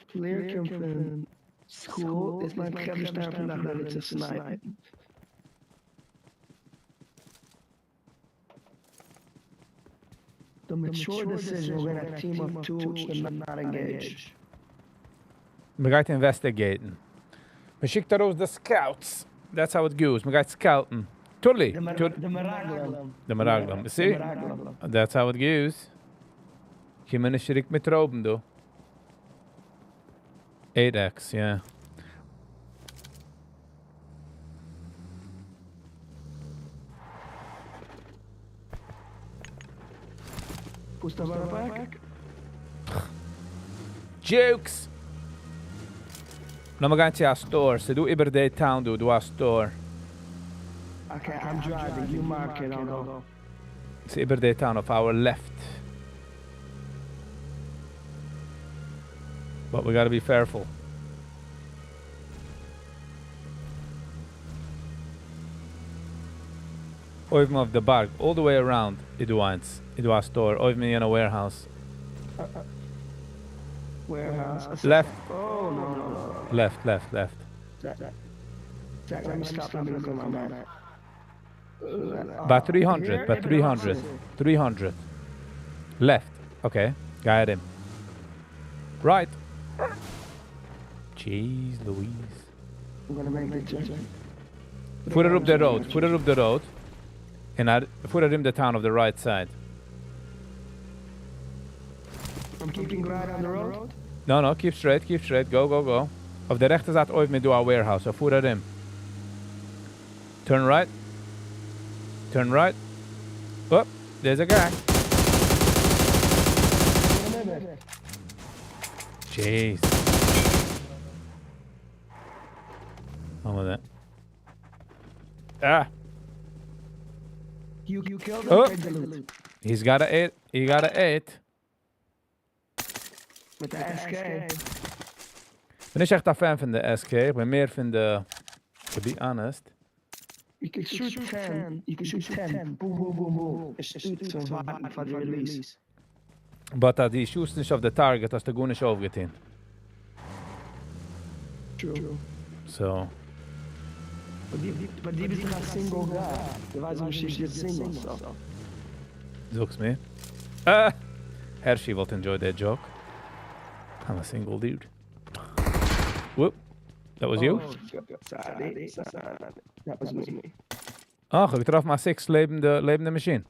Flare komt van school. Is mijn bekendste vandaag dat ik ze snipe. The mature decision, we're gonna team of two and not engage. We gaan investigaten. We schicken daraus de scouts. That's how it goes. We gaan scouten. Tully. The Maraglam. See? That's how it goes. Je moet een schrik met roben, though. 8x, yeah. Pusta back. Jokes! Nou, we gaan naar store. Ze doen ieder day town, do a store. Okay, I'm driving. You mark it, I'll go. Ze ieder day town of our left. But we gotta be careful. Oiv me of the bar, all the way around. It was store. Oiv me in a warehouse. Warehouse. Left. Oh, no. Left. Jack, let me stop. Let me look at my map. By 300. Left. Okay, got him. Right. Jeez Louise. I'm gonna make the check. Put it up the road. Put it up the road. And I put it in the town of the right side. I'm keeping right on the road. No, keep straight, keep straight. Go, go, go. Op de rechter staat ooit met door warehouse. So voer erin. Turn right. Turn right. Oh, there's a guy. Jeez. On with that. Ah. You killed him. Oh. Take the loot. He's got a 8. He got a 8. With the SK. Ik ben niet echt een fan van de SK. Ik ben meer van de... To be honest. You can shoot 10. You can shoot 10. Boom, boom, boom, boom. It's just so hard for the release. But die shoots nicht auf the target als der gut nicht aufgetan. True. So. But die is not single guy. The weiß man she's just single, so. Zoek's me. Hershey will enjoy that joke. I'm a single dude. Whoop. That was you? Sorry. That was me. Oh, ik traf maar 6 levende machine.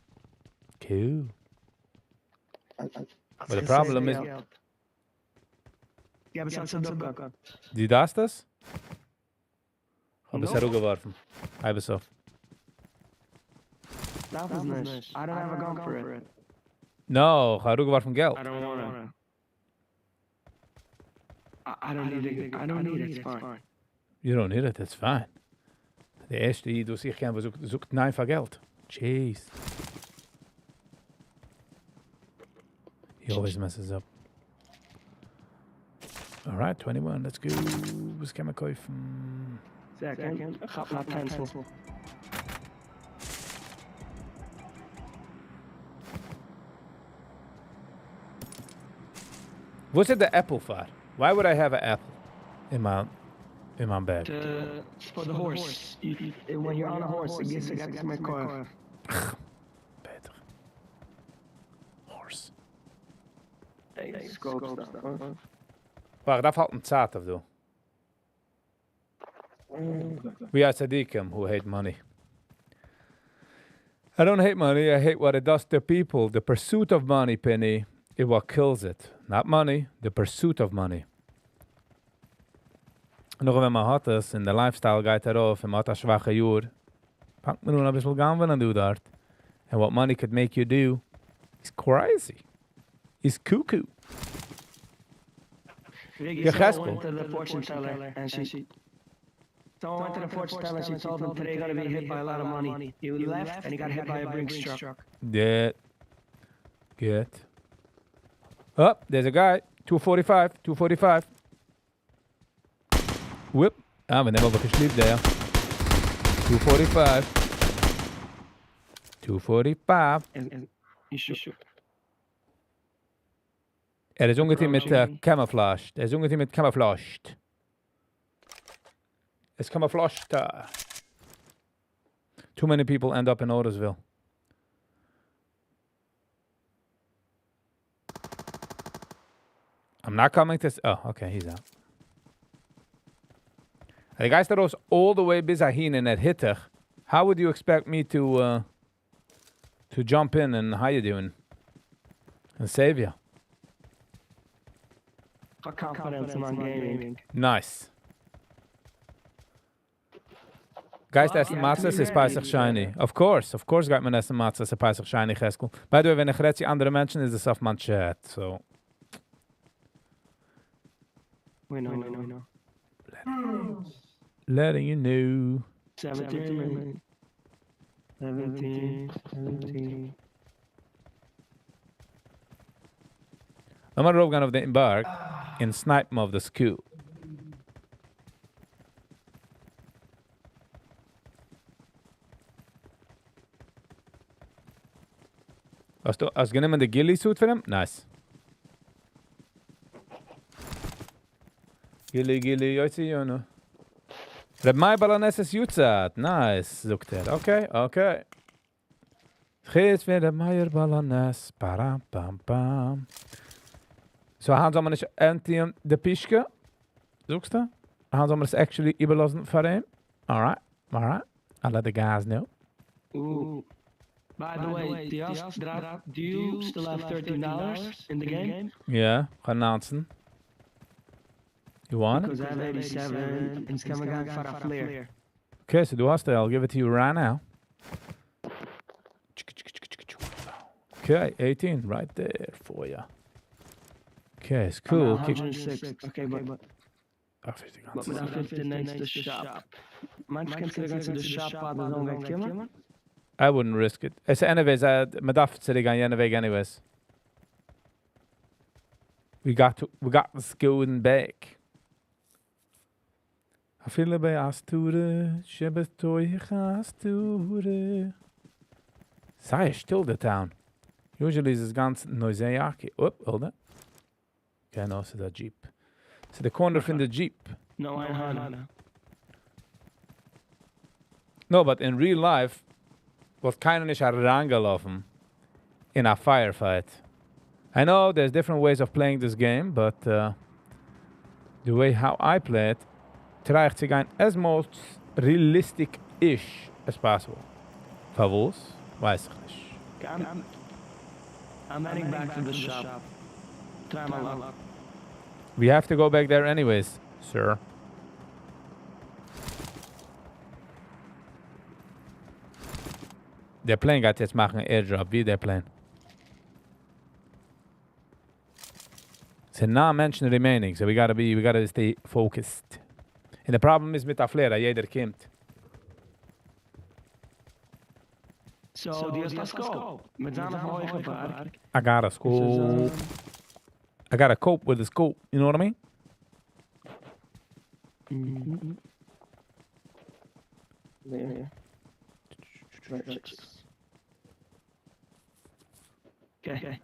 Cool. But the problem is... Ja, we zijn zo. Die das das? Hab es hergeworfen. Hij was af. That was nice. I don't have a gun for it. No, ga hergeworfen geld. I don't wanna. I don't need it. I don't need it. It's fine. You don't need it, that's fine. De eerste die door zich gaan zoekt 9 van geld. Jeez. He always messes up. Alright, 21, let's go. Was kan ik kopen? Second. Gaat naar pencil. What's it the apple for? Why would I have an apple in my bag? For the horse. When you're on a horse, it gets to my car. Beter. Horse. Wacht, dat valt een zaad of zo. We are tzaddikim who hate money. I don't hate money, I hate what it does to people. The pursuit of money, Penny, is what kills it. Not money, the pursuit of money. Nog wenn man hat es, in der Lifestyle geht darauf, und man hat ein schwache Jahr, fangt man nun ein bisschen gehen, wenn du dort. And what money could make you do is crazy. Is cuckoo. Viggy went to the fortune teller and someone went to the fortune teller and she told him today gonna be hit by a lot of money. He left and he got hit by a Brinks truck. That. Good. Oh, there's a guy. 245. 245. Whip. Ah, we nemen wat gesleept daar. 245. 245. You should. Er is ongeveer met camouflage. Er is ongeveer met camouflaged. It's camouflaged. Too many people end up in Otisville. I'm not coming to... Oh, okay, he's out. The guys that was all the way bizahin in that hitter. How would you expect me to jump in and how you doing? And save you? Got confidence in my gaming. Nice. Guys, that's the matzahs is Pesach shiny. Of course, got me that's the matzahs is Pesach shiny geskel. By the way, when I get andere Menschen is the soft man chat, so. We know. Letting you know. 17. I'm gonna rope gun of the embark and snipe him of the school. Als je nemen de ghillie suit voor hem? Nice. Ghillie, jij zie je nu. Reb mij balanesses jutzat. Nice, zoekt er. Oké. Geet weer de Meijer balanes. Param, pam, pam. So, gaan ze maar eens anti de pischke. Zoekst du? How soll man das actually überlassen für ihn? Alright. I'll let the guys know. Ooh. By the way, do you still have $13 in the game? Yeah, announcen. You want it? Because I have 87 and it's coming out for a flare. Okay, so du hast it. I'll give it to you right now. Okay, 18 right there for you. Okay, it's cool. I'm at 106. Okay, but Ach, weet ik but we have 15 next to shop. Manche kannst du ganz in the shop aber so ein Kimmer? I wouldn't risk it. It's anyways, man darf zurück an jener Weg anyways. We got this going back. I feel by Asture, Shebetoy Asture. Sei still the town. Usually is ganz noisy. Oh, hold it. Okay, no, so the Jeep. So the corner from the Jeep. No, I know. No, but in real life, was keiner nicht herangelaufen in a firefight. I know there's different ways of playing this game, but the way how I play it, try to get as most realistic-ish as possible. Favos? Weiß ich nicht. I'm heading back to the shop. Try my luck. We have to go back there anyways, sir. Der Plane gaat jetzt machen airdrop. Wie der Plane? Zijn na Menschen remaining, so we gotta stay focused. And the problem is mit der Flare, jeder kommt. So, die is go. Met z'n allen van park. I gotta scope. I gotta cope with the scope. You know what I mean? Mm-hmm. There. Okay.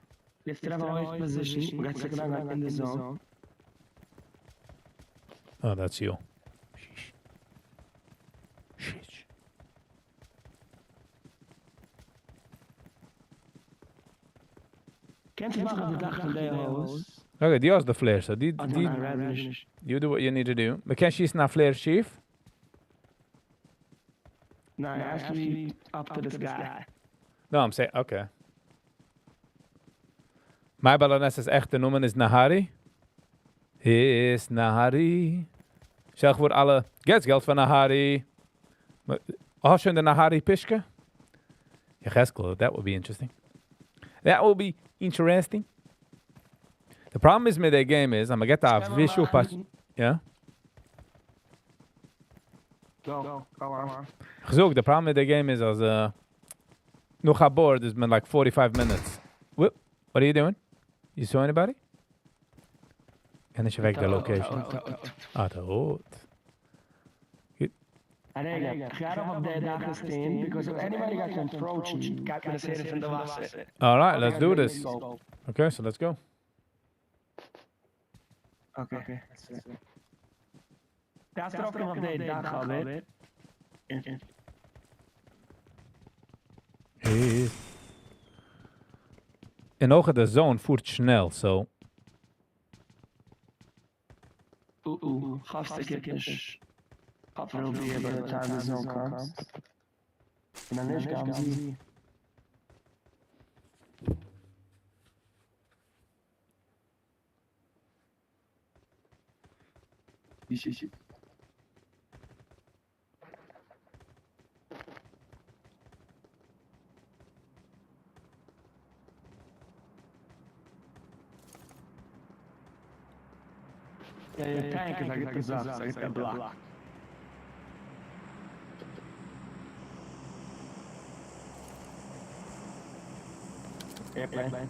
Let's try our position. We got second line in the zone. Oh, that's you. Sheesh. Sheesh. Kent je nog de dag van de hoes? Okay, die was de flare, so die You you do what you need to do. Maar kan je naar flare, chief? No, actually up to this guy. No, I'm saying, okay. Mijn balances echte noemen is Nahari. Is Nahari. Zeg voor alle geld van Nahari. Als je de Nahari pischke? Ja, geskel, that would be interesting. That would be interesting. The problem is with the game is, I'm gonna get that visual patch. Yeah? Go on. Gezoek, the problem with the game is als nog aan board is been like 45 minutes. Whoop, what are you doing? You saw anybody? En is je weg de location. Ah, te goed. Ga erop op de dag staan, because if anybody got can approach you, kijk naar de zin van de wassen. Alright, let's do this. Okay, so let's go. Okay. Daar is er ook nog op de dag alweer. In ogen de zone voert snel, so. Gastenkinders. Proberen bij de time the zone comes. En dan is gaan zien. Shit. Ja, je tank is like het zacht, zeg het blak. Airplane.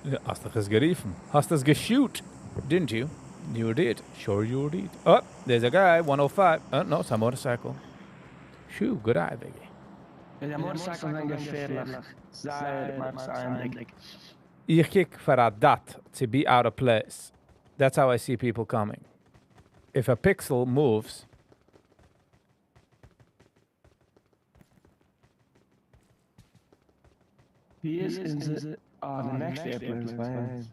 Ja, hast du es geriefen? Hast du es geshoot? Didn't you? You did. Sure you did. Oh, there's a guy, 105. Oh, no, it's a motorcycle. Shoo, good eye, Viggy. Ja, motorcycles zijn gefährlich. Zij, maar zijn dik. Ich kick for a dot to be out of place. That's how I see people coming. If a pixel moves, He is in the next airplane is bij hem.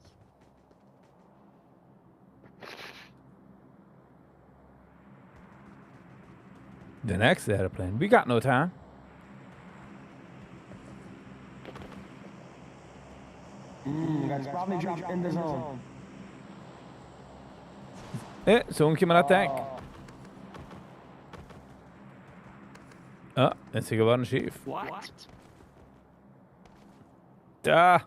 The next airplane. We got no time. Guys, probably dropped in the zone. Zo'n keer maar naar tank. Dat is gewoon schief. What? Daar.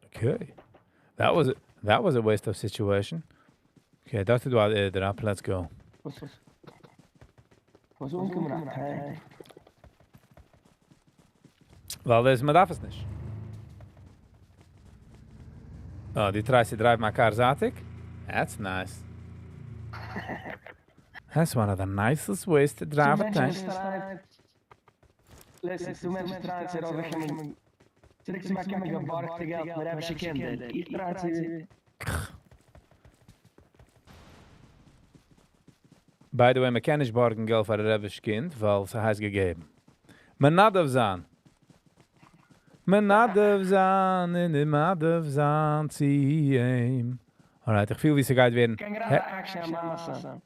Okay. That was a waste of situation. Okay, dat is wat erop. Let's go. Was zo'n keer maar naar tank. Wel, dat is met afsnis. Oh, die drive my car, zat ik. That's nice. That's one of the nicest ways to drive a tank. Listen, toen mensen eruit zitten over hem. Zit ik ze maar kijken op barg te geld, maar hebben ze kinderen. Ik draait ze. By the way, mechanisch borgen geld voor de Revish kind, wel ze has gegeven. Men nadovzaan. Men nadovzaan in de madovzaan zie. Alright, ik viel wie ze gaat winnen. Kan je actie aan massa?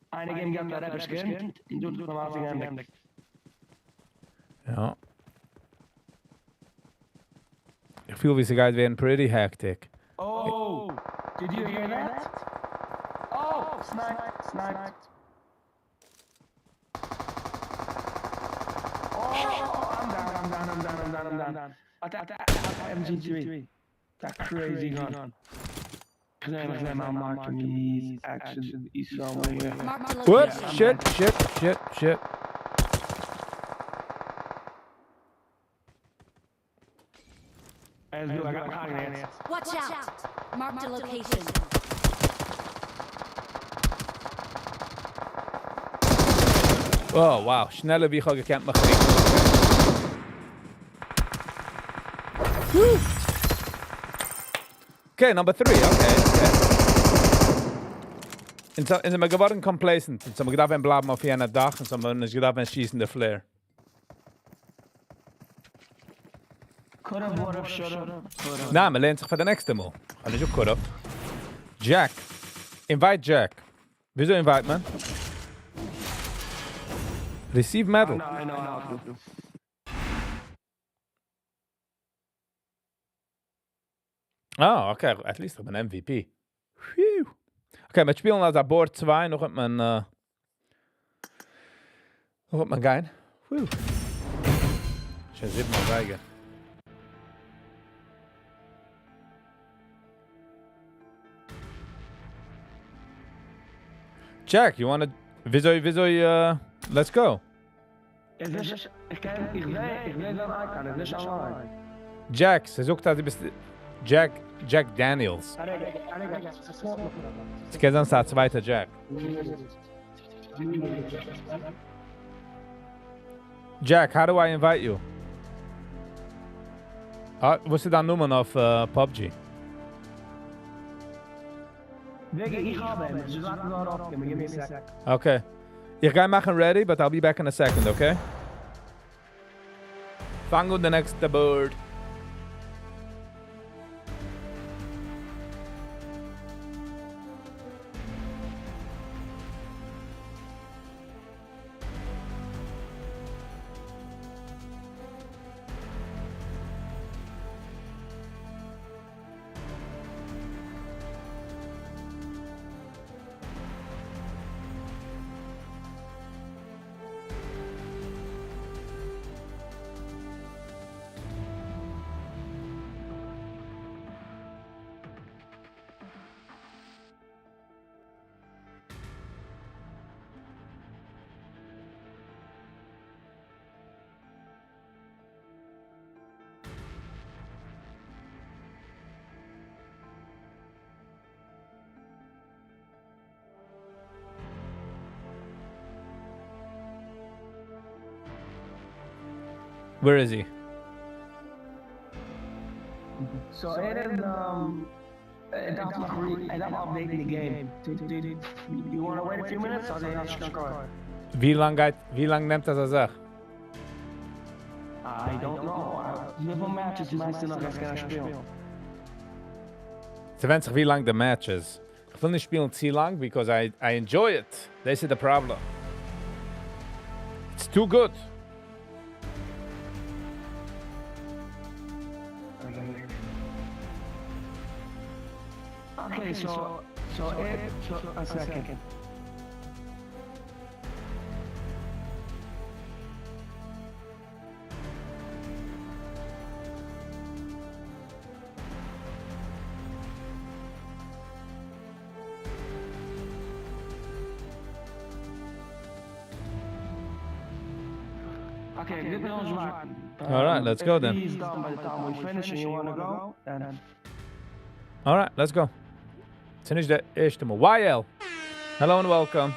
Einige game gaat naar Revish kind, doet het normaal zijn. Ja. Ik viel wie ze gaat winnen pretty hectic. Oh, did you hear that? Oh, sniped. Oh, I'm down. Attack MG3. That crazy gun. I'm marking these actions. He's somewhere. Mark the What? location. Shit. As I got my hands. Watch out. Mark the location. Oh, wow. Sneller wie gekend mag ik. Okay, number 3. Okay. En ze me geworden complacent. En ze me gedacht en blaben op een dag. En ze me gedacht en schießen de flare. Could have, should have. Nou, maar leent zich voor de next mal. Dat is ook could have. Jack. Invite Jack. Wieso invite man? Receive medal. I know how to do. Oh, okay. At least ik ben MVP. Phew. Okay, met spelen als boord 2 nog op mijn gein. Phew. Schon 7 mal zeigen. Jack, you wanna let's go. Ik weet wel aan, het is online. Jack, ze zoekt dat Jack Daniels. Het kan dan staat zweiter Jack. Jack, how do I invite you? What's the noemen of PUBG? Viggy, ik ga bij me, dus laat me wel opkomen. Give me a sec. Okay. Ich gehe machen ready, but I'll be back in a second, okay? Fango the next bird. Where is he? So it is that's updating the game. You want to wait a few minutes? Or they just go? Wie lang neemt dat als zeg? I don't know. Hoeveel matches meestal nog eens gaan spelen? Es erwähnt sich, wie lang der Match ist. Ich will nicht spielen zu lang, because I enjoy it. This is the problem. It's too good. Okay, so a second. Okay, dit is ons waard. All right, let's go then. If he's done by the time we finish and you want to go, then... All right, let's go. Finish the eerste mal. YL. Hello and welcome.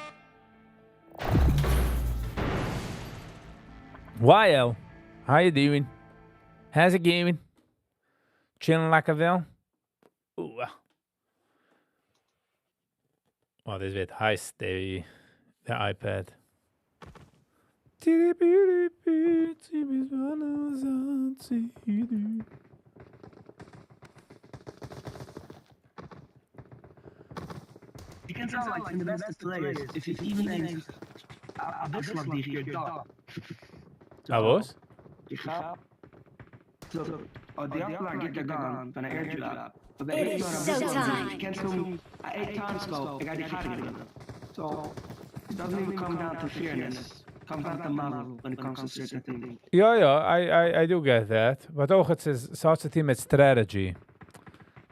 YL. How you doing? How's it going? Chilling like a wel? Ooh. Oh, dit is weer het heist, de iPad. You can tell, like, in the best players, if you even think, this one die keer dat. Was? Je gaat, die afspraak get er gone van een airdrop. But the It is showtime. You can't zoom, 8 times scope, ik ga die gaan doen. So, it doesn't even come down to fairness. It comes down to muzzle when it comes to certain things. I do get that. But ook het is such a team with strategy.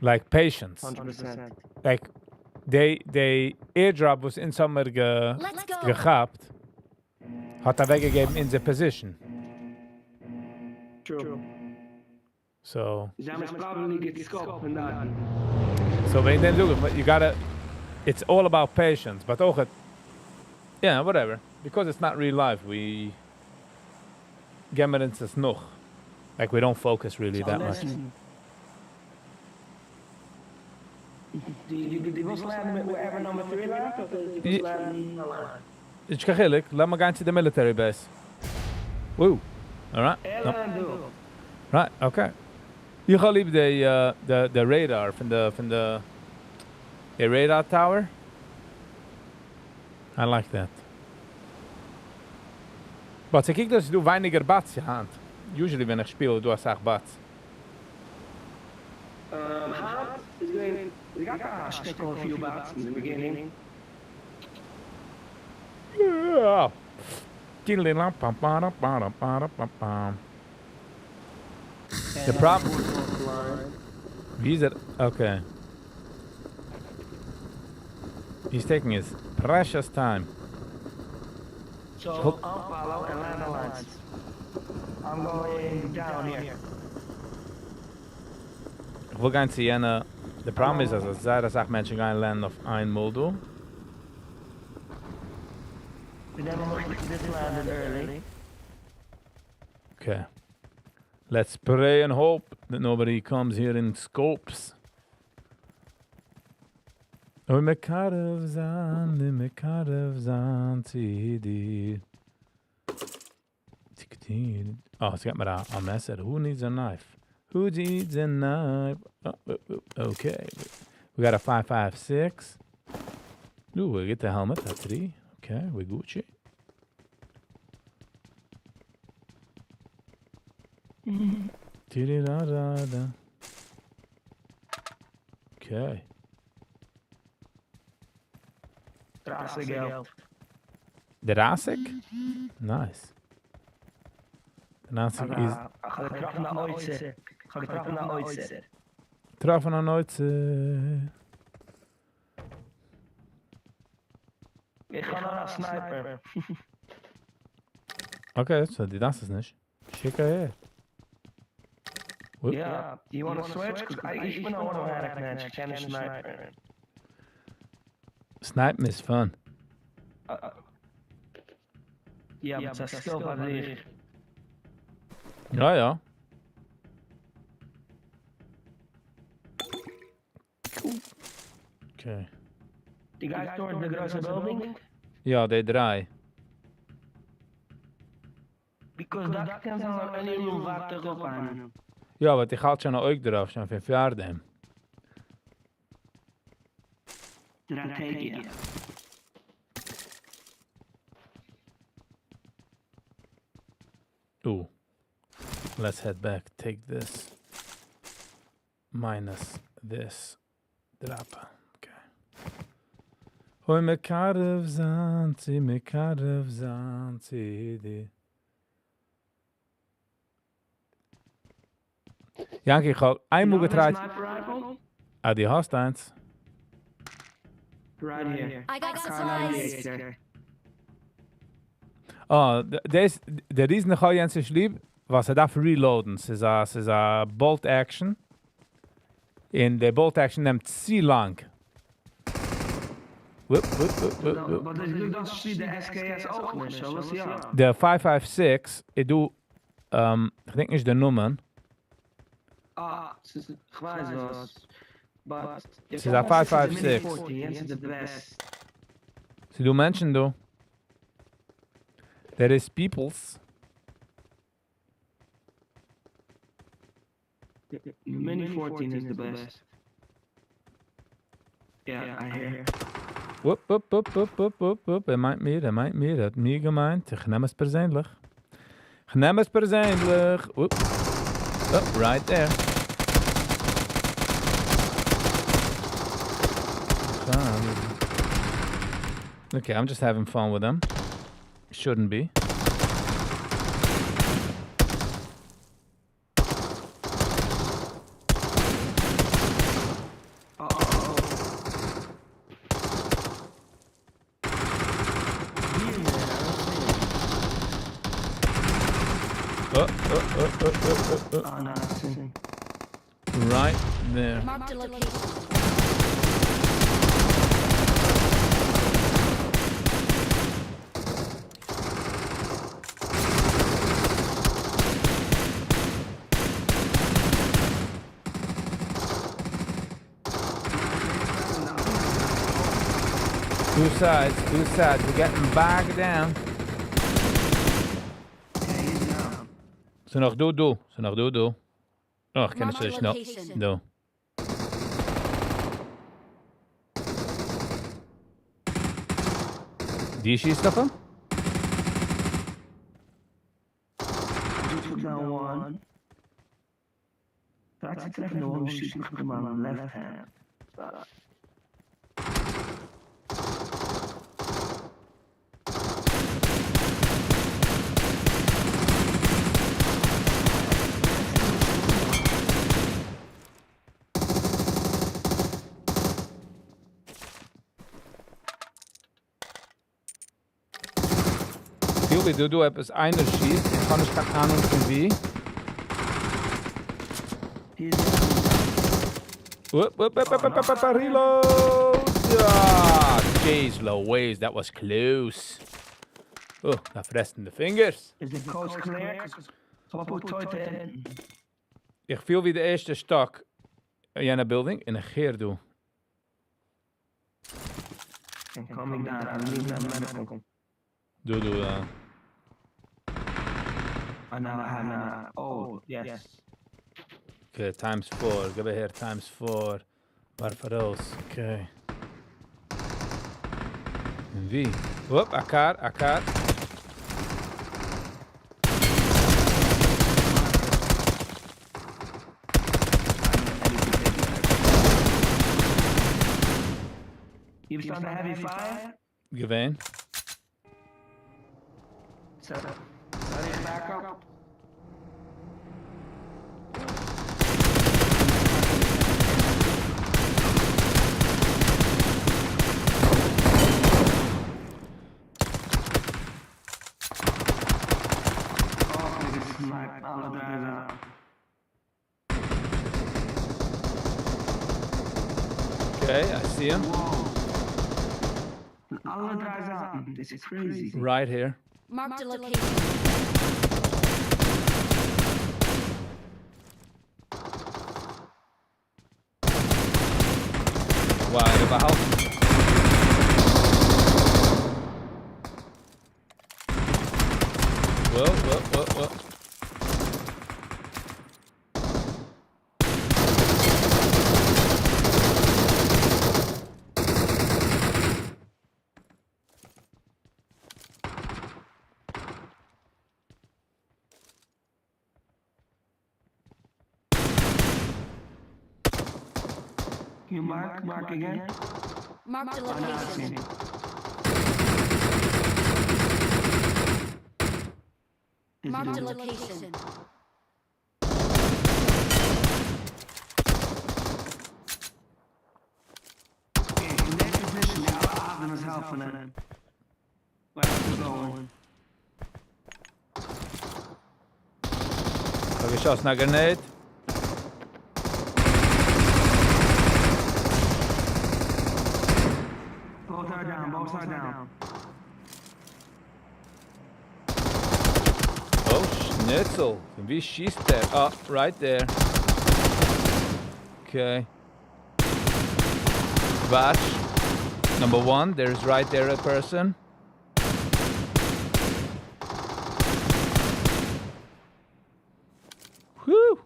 Like patience. 100%. Like, they airdrop was in sommer Let's go. gehabt. Hat weggegeven in the position. True. So, Jammers probably get scope and that. so when then look, but you gotta, it's all about patience. But ook het, yeah, whatever. Because it's not real life, we gemmerens is nog. Like, we don't focus really that much. Die was laten met wherever number 3 laat? Of die was laten... It's gechillig. Laat me gaan to the military base. Woo. All right. No. Right. Okay. You gaan liep the radar from the radar tower. I like that. But ik kijk dus du weniger bats hand. Usually when I speel, du hast auch bats. Hand is going... We got a stick on a few bats in the beginning. Yeah. The problem. He's at okay. He's taking his precious time. So I'll follow and land the lines. I'm going down here. We gaan zien. The problem is, als zij zegt mensen gaan landen op een model. We never this landed early. Okay. Let's pray and hope that nobody comes here in scopes. Oh, mekarev zan, tzidi. Oh, it's got me a message. Who needs a knife? Who needs a knife? Okay. We got a 5.56. Ooh, we get the helmet at 3. Okay, we Gucci. Da. Okay. Geld. The Rasik? Nice. The Rasik is... Ga de trap naar ooit zetten. Trafen aan nooit. Ik ga naar een sniper. Okay, so das ist nicht. Schick her. Yeah, do you want to switch? Because ich bin automatic, man. Ich kann nicht sniper. Sniping is fun. Ja, but that's still van zich. Ja. Okay. Die guys towards the große building? Ja, die 3. Because that can sound any room water op aan. Ja, want die gaat schon auch drauf, schon für Pferde. Did I take it? Ooh. Let's head back. Take this. Minus this. Drop. Okay. Hoi mekarev zanti. Janke, ik ga eenmaal getraaid. Sniper rifle? Ah, die hast eins. Right here. I got Car supplies. 98 there. Oh, de reason ga je eens lieb was het af reloaden. Ze is a bolt action. En de bolt action neemt zeer lang. Wup. But you don't see the SKS ook niet, zo was ja. De 556, ik doe, ik denk niet de nummer. Ze is gewijs was. But Ze is a 556. Ze is the best. Ze doen mensen do. There is peoples. Mini 14 is the best. Yeah, I hear. Wup. Er meint mir, hat mir gemeint. Ich nehme es persönlich. Wup. Oh, right there. Okay, I'm just having fun with them. Shouldn't be. Oh, no, Right there. Marked a location. Two sides. We're getting back down. Ze nog doe. Oh, ik ken het zo snel. Doe. Die is toch hem? down one. Try to treffen de shoot him on the left hand. Viel wie du etwas einer schießt, dann kann ich keine Ahnung von wie. Reload! Ah, jeez Louise, that was close. Oh, dat frest in de fingers. Is the coast clear? Ik viel wie de eerste stak in de building en een geer doe. And coming down, I need that medical. Doe. And now I have oh, yes. Okay, times 4. Give it here, times 4. Barbaros. Okay. En wie? Hop, akkaar. You've started a heavy fire? Geween. So, ready back up. Okay, I see him. Alle drei Seiten. This is crazy. Right here. Marked a location. Waar überhaupt? Whoa. You mark again. Marked a Oh, now I see location. him. Is Marked a it- location. Okay, in that position, I'll have his help and then. Where's he going? Har vi kört en grenade? Both are down, both are down. Oh, schnitzel. Wie schießt der? Oh, right there. Okay. Batch. Number 1, there's right there a person. Whew.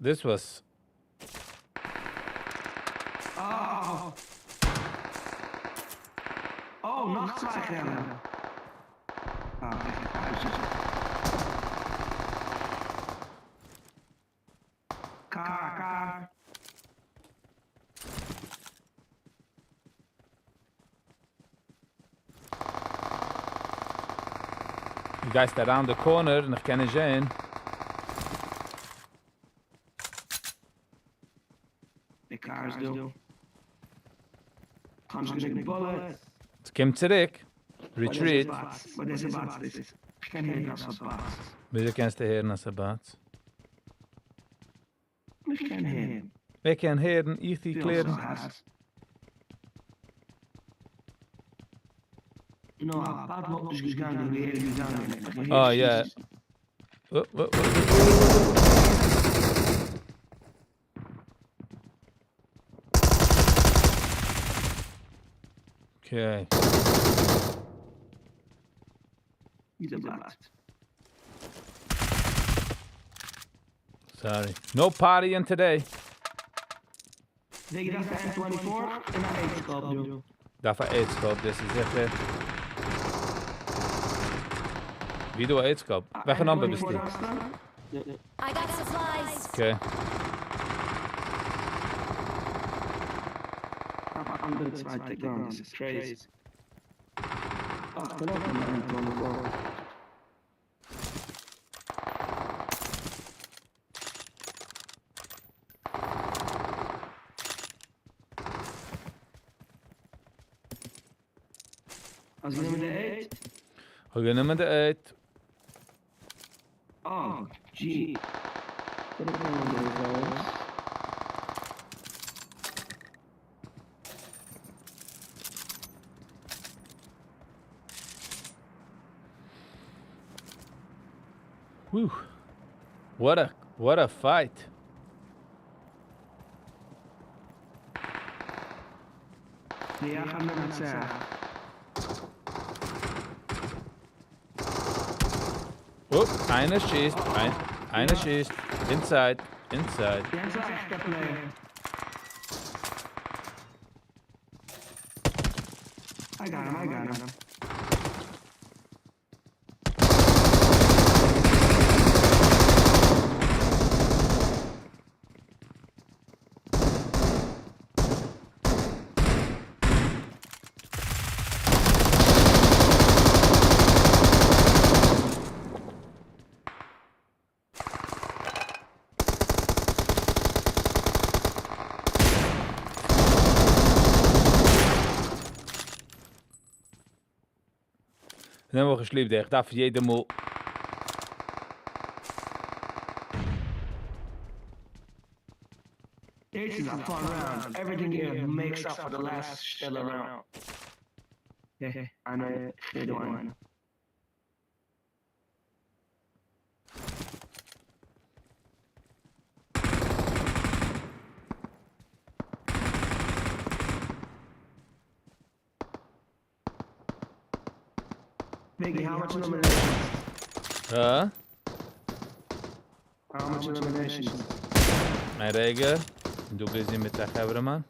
This was... Oh! Oh, nog twee rennen. Oh, Car. Die guy staat around the corner en ik ken niet zien. The cars do. Conjuring bullets. Het komt terug. Retreat. What is it about this? Ik kan hier nog zo'n bots. Wie kent de heren als baat? Ik kan hier. Ik ken heren, ich die kleren. No, Pablo is gegangen, weer gegangen. Oh, ja. Oh. Okay. He's a bot. Sorry. No partying today. Viggy, dat is N24 en dan 8 scope, joh. Daarvoor eetskop, dus is echt... Wie doet eetskop? Wij gaan amper besteden. I got supplies. Oké. I'm gonna try to take down this crazy. Oh, get off my N24. Als je nummer 8. We gaan met de 8. Oh, gee. What are we doing, guys? Whew. What a fight. Ja, gaan we naar het zeggen. Oh, einer schießt. Einer schießt. Inside. Ja, dat is echt een player. I got him. Dan hebben we gesleept echt. Dat je de moe. This is a fun round. Everything here makes up for the last stellar round. Yeah, I know. Good one. Viggy, how much eliminations? Huh? How much eliminations? Mijn regen. Doe busy met de geberen, man.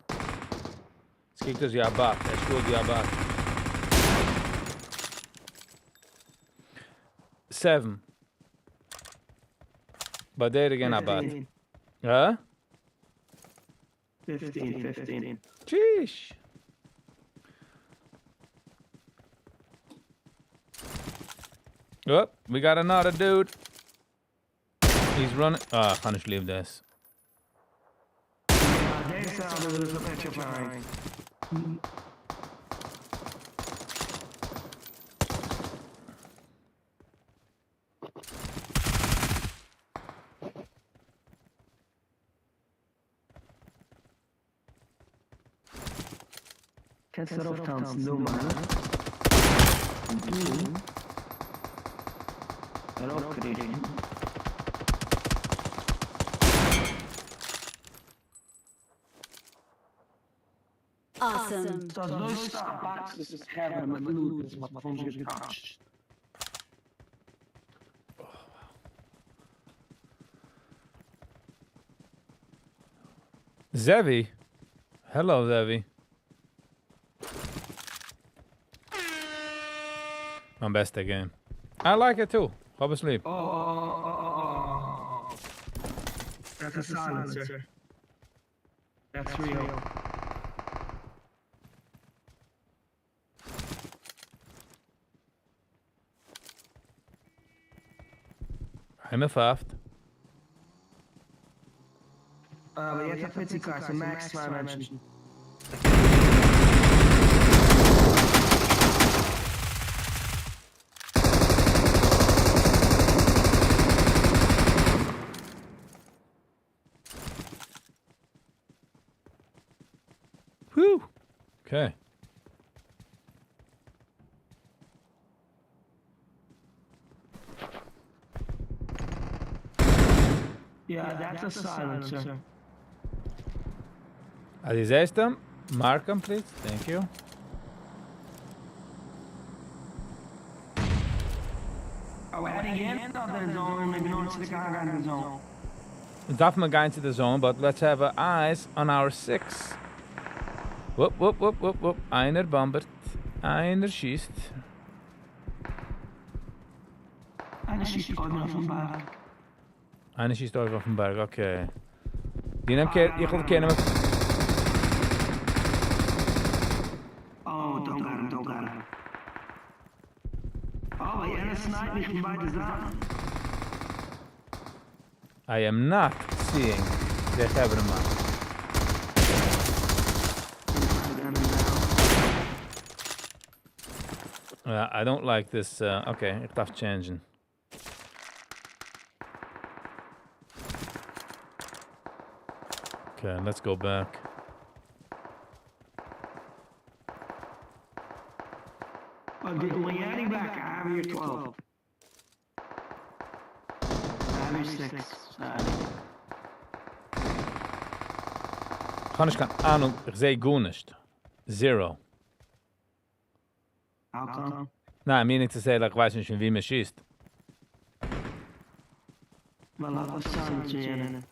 Kijk dus ja baat. Hij speelt ja baat. 7. But there again, Abad. Huh? 15. Sheesh. Oh, we got another dude. He's running. Ah, kann ich leave this. Ja, deze hadden we dus op edge flying. Kannst du darauf tanzen, du Mann? Darauf kriegen. Awesome. Zoals dois boxes schermen met loot is wat van zich touch. Zevi. Hello, Zevi. My best game. I like it too. Go to sleep. Oh. That's a silencer. That's real. I'm a faft. Maar je hebt een fitsiekast, een max 2 mensen. Whew. Okay. Yeah, that's a silencer. Is them? Mark them, please. Thank you. Are we heading in or the zone? Maybe not to the car in the zone. Definitely going to the zone, but let's have eyes on our 6. Whoop. Einer bombert. Einer schießt. Einer schießt over auf den Berg. Einer schießt over auf den Berg, okay. Die neemt keer, je gaat kennen. Oh, don't got him. Oh, jij snijdt me van beide zaken. I am not seeing the Heberman. I don't like this. Okay, ik dacht changing. Okay, let's go back. When you're heading back, I have your 12. I have your 6. Kann ich keine Ahnung, ich sehe gar nicht. 0. How come? Nein, meaning to say, like, ich weiß nicht, wie man schießt. Well, laat ons samen chillen.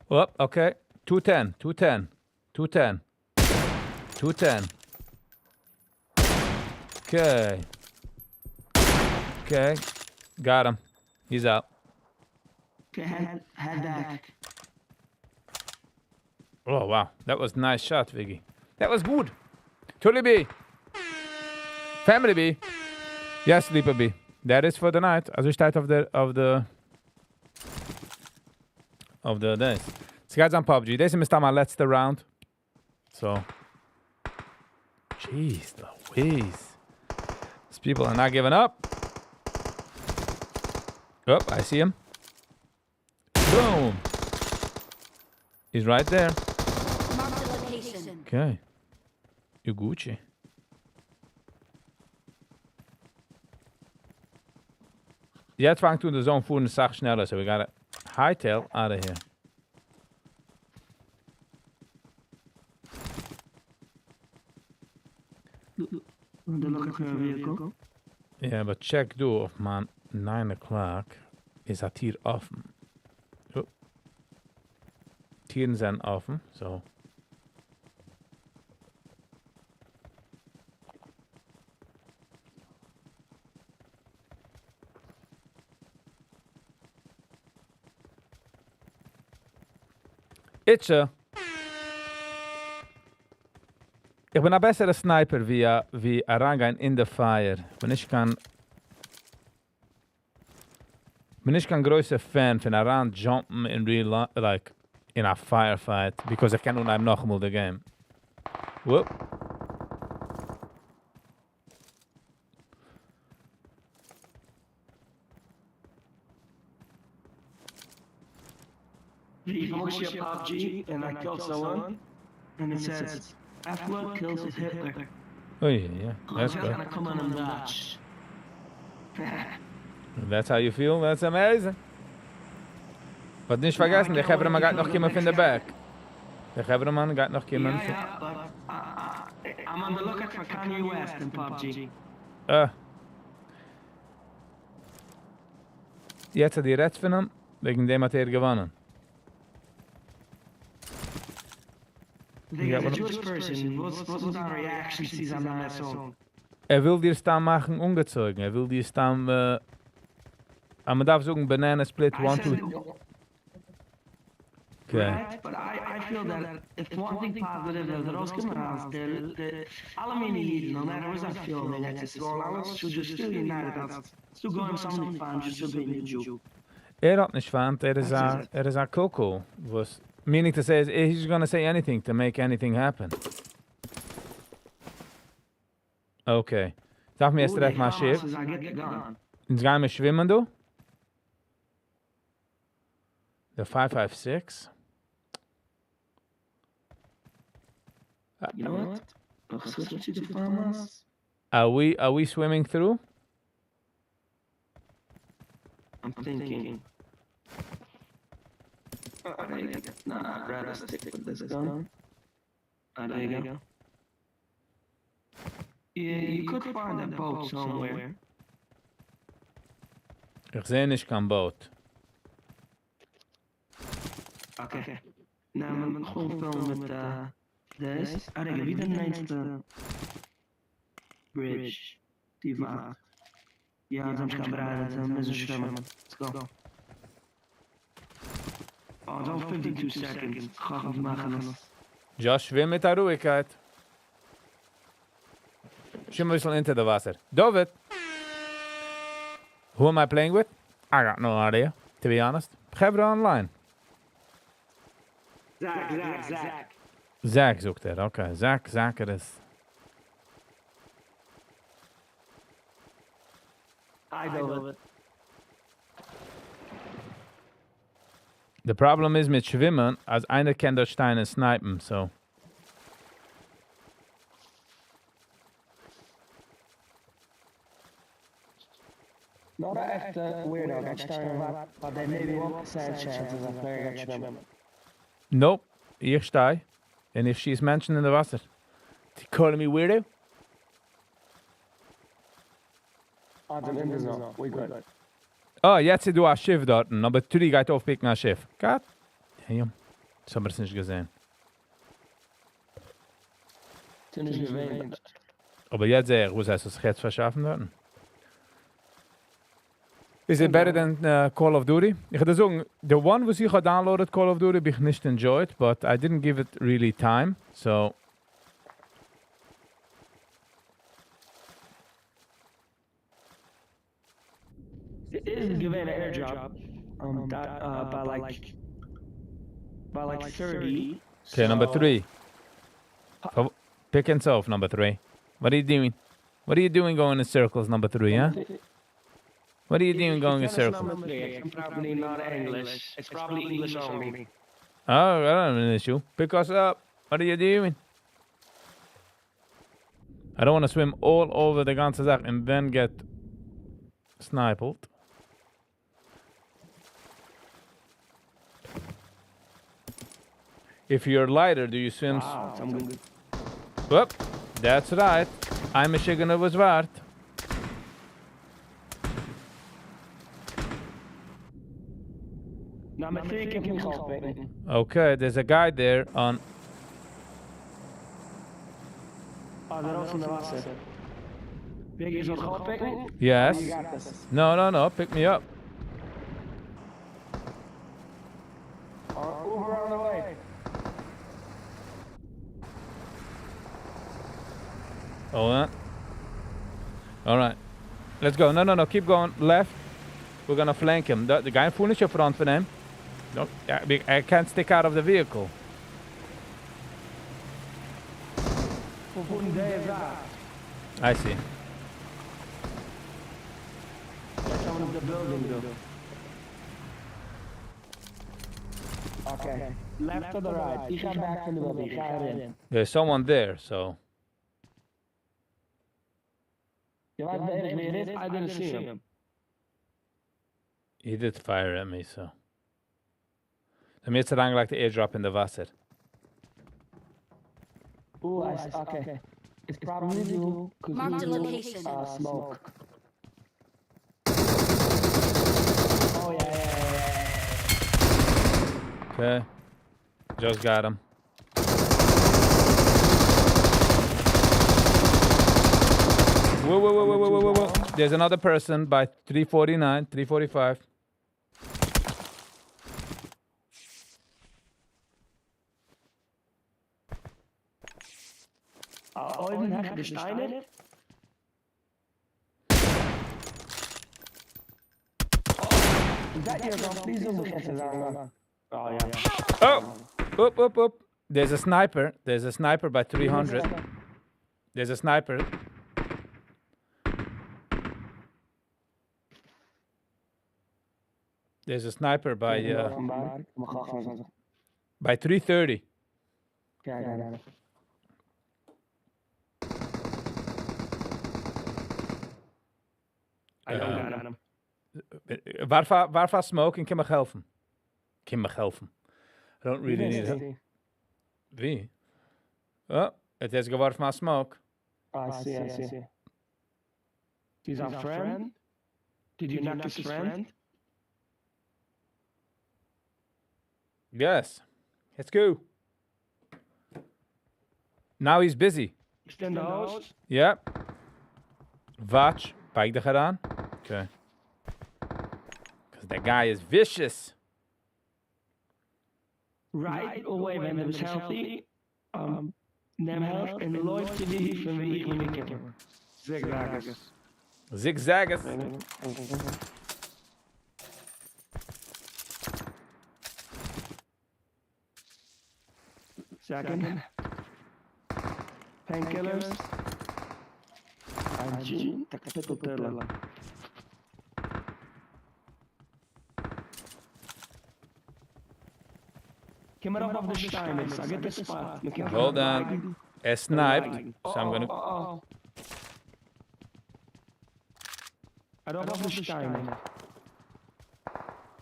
Oh, okay. 210. Okay. Got him. He's out. Okay, head back. Oh, wow. That was a nice shot, Viggy. That was good. Tully B. Family B. Yes, Sleeper B. That is for the night. Also start of the days. So guys on PUBG. Deze is my let's round. So. Jeez Louise. These people are not giving up. Oh, I see him. Boom. He's right there. Mark the location. Okay. You Gucci. Jetzt fangt du in der Zone vor eine Sache schneller, so we gotta hightail out of here. They're looking for a vehicle. Yeah, but check do of man 9 o'clock is het hier offen. Oh. Tieren zijn offen, so. Itche. Ich bin ein besserer Sniper wie Arangehen in the Fire. Bin ich kein größer Fan von Aran jumpen in real life, like in a firefight, because ich kann unheim noch mal the game. Whoop. If I'm watching PUBG and I kill someone, and it says, Afwa kills his Hitler. Oh yeah, that's I'm good. gonna come on and watch. That's how you feel? That's amazing. Wat nicht vergessen, der Hebremann geht noch jemand von der Back. Der Hebremann geht noch jemand von... Yeah, but I'm on the lookout for Kanye West in PUBG. Jetzt hat die Reds von ihm, wegen dem hat gewonnen. As a Jewish person, what's our reaction to sees I'm not song? Will dir Stamm machen ungezogen. Will dir Stamm... aber man darf sagen, Banana Split 1, 2... Okay. Right? But I feel that if one thing positive is that Oscar Miles, the Alamini, no matter what I feel, they have to score alles, should just still united. That's still going something fun, just still being a Jew. Hat nicht fand, is a Coco. Was... Meaning to say, he's gonna say anything to make anything happen. Okay. Darf mir erst recht mal Schiff? Jetzt gehen wir schwimmen, du? The 556. You know what? I'll switch to the farmers. Are we swimming through? I'm thinking. There you go. Nah, I'd rather stick with this gun. There you go. Yeah, you could find a boat somewhere. Ich sehe nicht kein Boot. Okay. Nou, met gewoon film met deze. Denk wie de meeste bridge die vaart. Ja, dan gaan we rijden met z'n zwemmen. Let's go. Oh, dan 52 seconds. Ga ik maken. Josh, schwimm mit der Ruhigkeit. Schwimm ein bisschen into the Wasser. David! Who am I playing with? I got no idea, to be honest. Geef online. Zach. Zach zoekt er, okay. Zach er is. I know it. The problem is mit Schwimmen, als einer kann dort Steine snipen, so. Not echt weirdo, dat je wat, but they maybe 1% chances of playing against them. Nope, ich stehe. And if she's mentioned in the Wasser. They calling me weirdo? We good. Oh, jetzt du ein Schiff dort. Nummer 3 geht aufpicken ein Schiff. God damn. Das haben wir es nicht gesehen. Toen is gewend. Aber jetzt sehe ich, wo ist das jetzt verschaffen dort? Is it better than Call of Duty? Ich würde sagen, the one was ich downloaded Call of Duty, habe ich nicht enjoyed, but I didn't give it really time, so... It is given an air job. By like 30. Okay, number 3. Pick himself, number 3. What are you doing? What are you doing going in circles, number 3, huh? What are you doing going in circles? It's probably not English. It's probably English only. Oh, I don't have an issue. Pick us up. What are you doing? I don't want to swim all over the ganze Sache and then get sniped. If you're lighter, do you swim? Whoop, that's right. I'm a chicken of was waard. Okay, there's a guy there on... Viggy, is dat pikken? Yes. No, pick me up. Over on the way. Hold on. All right. Let's go. No. Keep going. Left. We're going to flank him. The guy in furniture front for him. No, I can't stick out of the vehicle. I see. The building, though. Okay. Left or the right? Ich ga back in the building. Ga erin. There's someone there, so. Je weet beter wie het is. I didn't see him. He did fire at me, so. De meeste lang like the airdrop in the Wasser. Ooh, okay. It's probably you. Marked a location. Smoke. Oh, yeah. Okay. Just got him. Whoa. There's another person by 349, 345. Ooit heb je de Steiner? Is that your gun? Please don't look at his arm. Oh, yeah. Oh! Up. There's a sniper. There's a sniper by 300. There's a sniper. There's a sniper by 330. Ja. I don't got him. Waarvan smoke en kan me helpen? I don't really need it. Wie? Oh, het is geworfen van smoke. I see. He's our friend? Did you knock his friend? Yes. Let's go. Now he's busy. Extend the hose? Yep. Watch. Pijk de gedaan. Okay. Because that guy is vicious. Right away when he was healthy. Nem health and Lloyd TV van wie ik me niet ken. Zigzaggers. Second. Painkillers. Hygiene. Takapitopilla. Come up of the Steiners. I get the spot. Hold on. Hij sniped. So I'm gonna... I don't have the Steiner.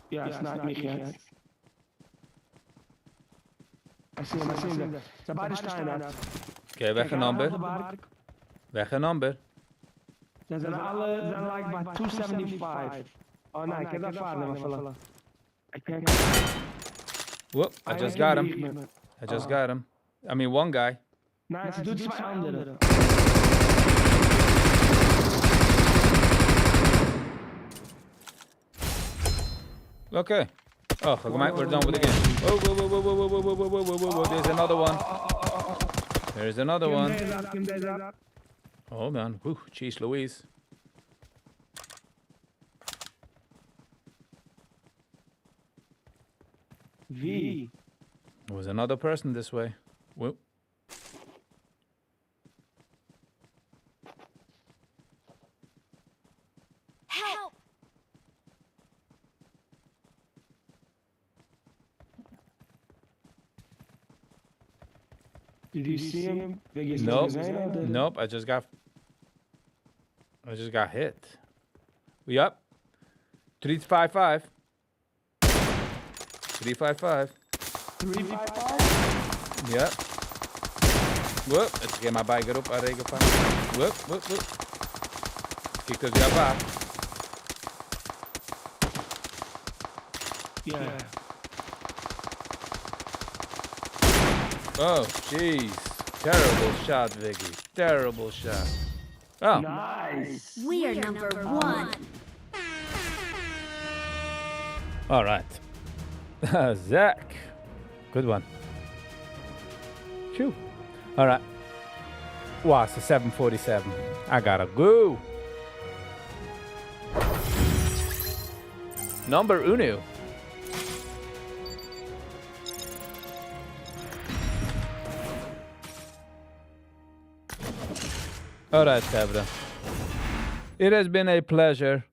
Yeah, snipe me, yes. I see him. Ze bij de Steiner. Oké, weg een number. Weg een number. Ze zijn alle, like by 275. Oh nee, ik heb dat vader vullen. I can't. Whoop, I just got him. I mean, one guy. Nice, doe 2 anderen. Okay. Oh, we're done with the game. Whoa. There's another one. There's another one. Hold on. Whew, jeez Louise. V. There was another person this way. Whoop. Help! Did you see him? Nope. I just got hit. We up? 355. 355. 355? Yep. Whoop. Let's get my bike up. Whoop. Kijk het gravar. Yeah. Oh, jeez. Terrible shot, Viggy. Terrible shot. Oh. Nice. We are number 1. All right. Zach. Good one. Phew. All right. Wow, it's a 747. I gotta go. Number uno. All right, Sabra. It has been a pleasure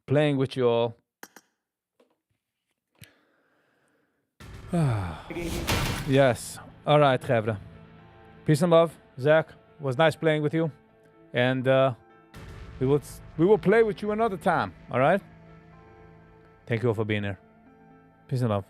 playing with you all. Yes. All right, Sabra. Peace and love, Zach. It was nice playing with you, and we will play with you another time. All right. Thank you all for being here. Peace and love.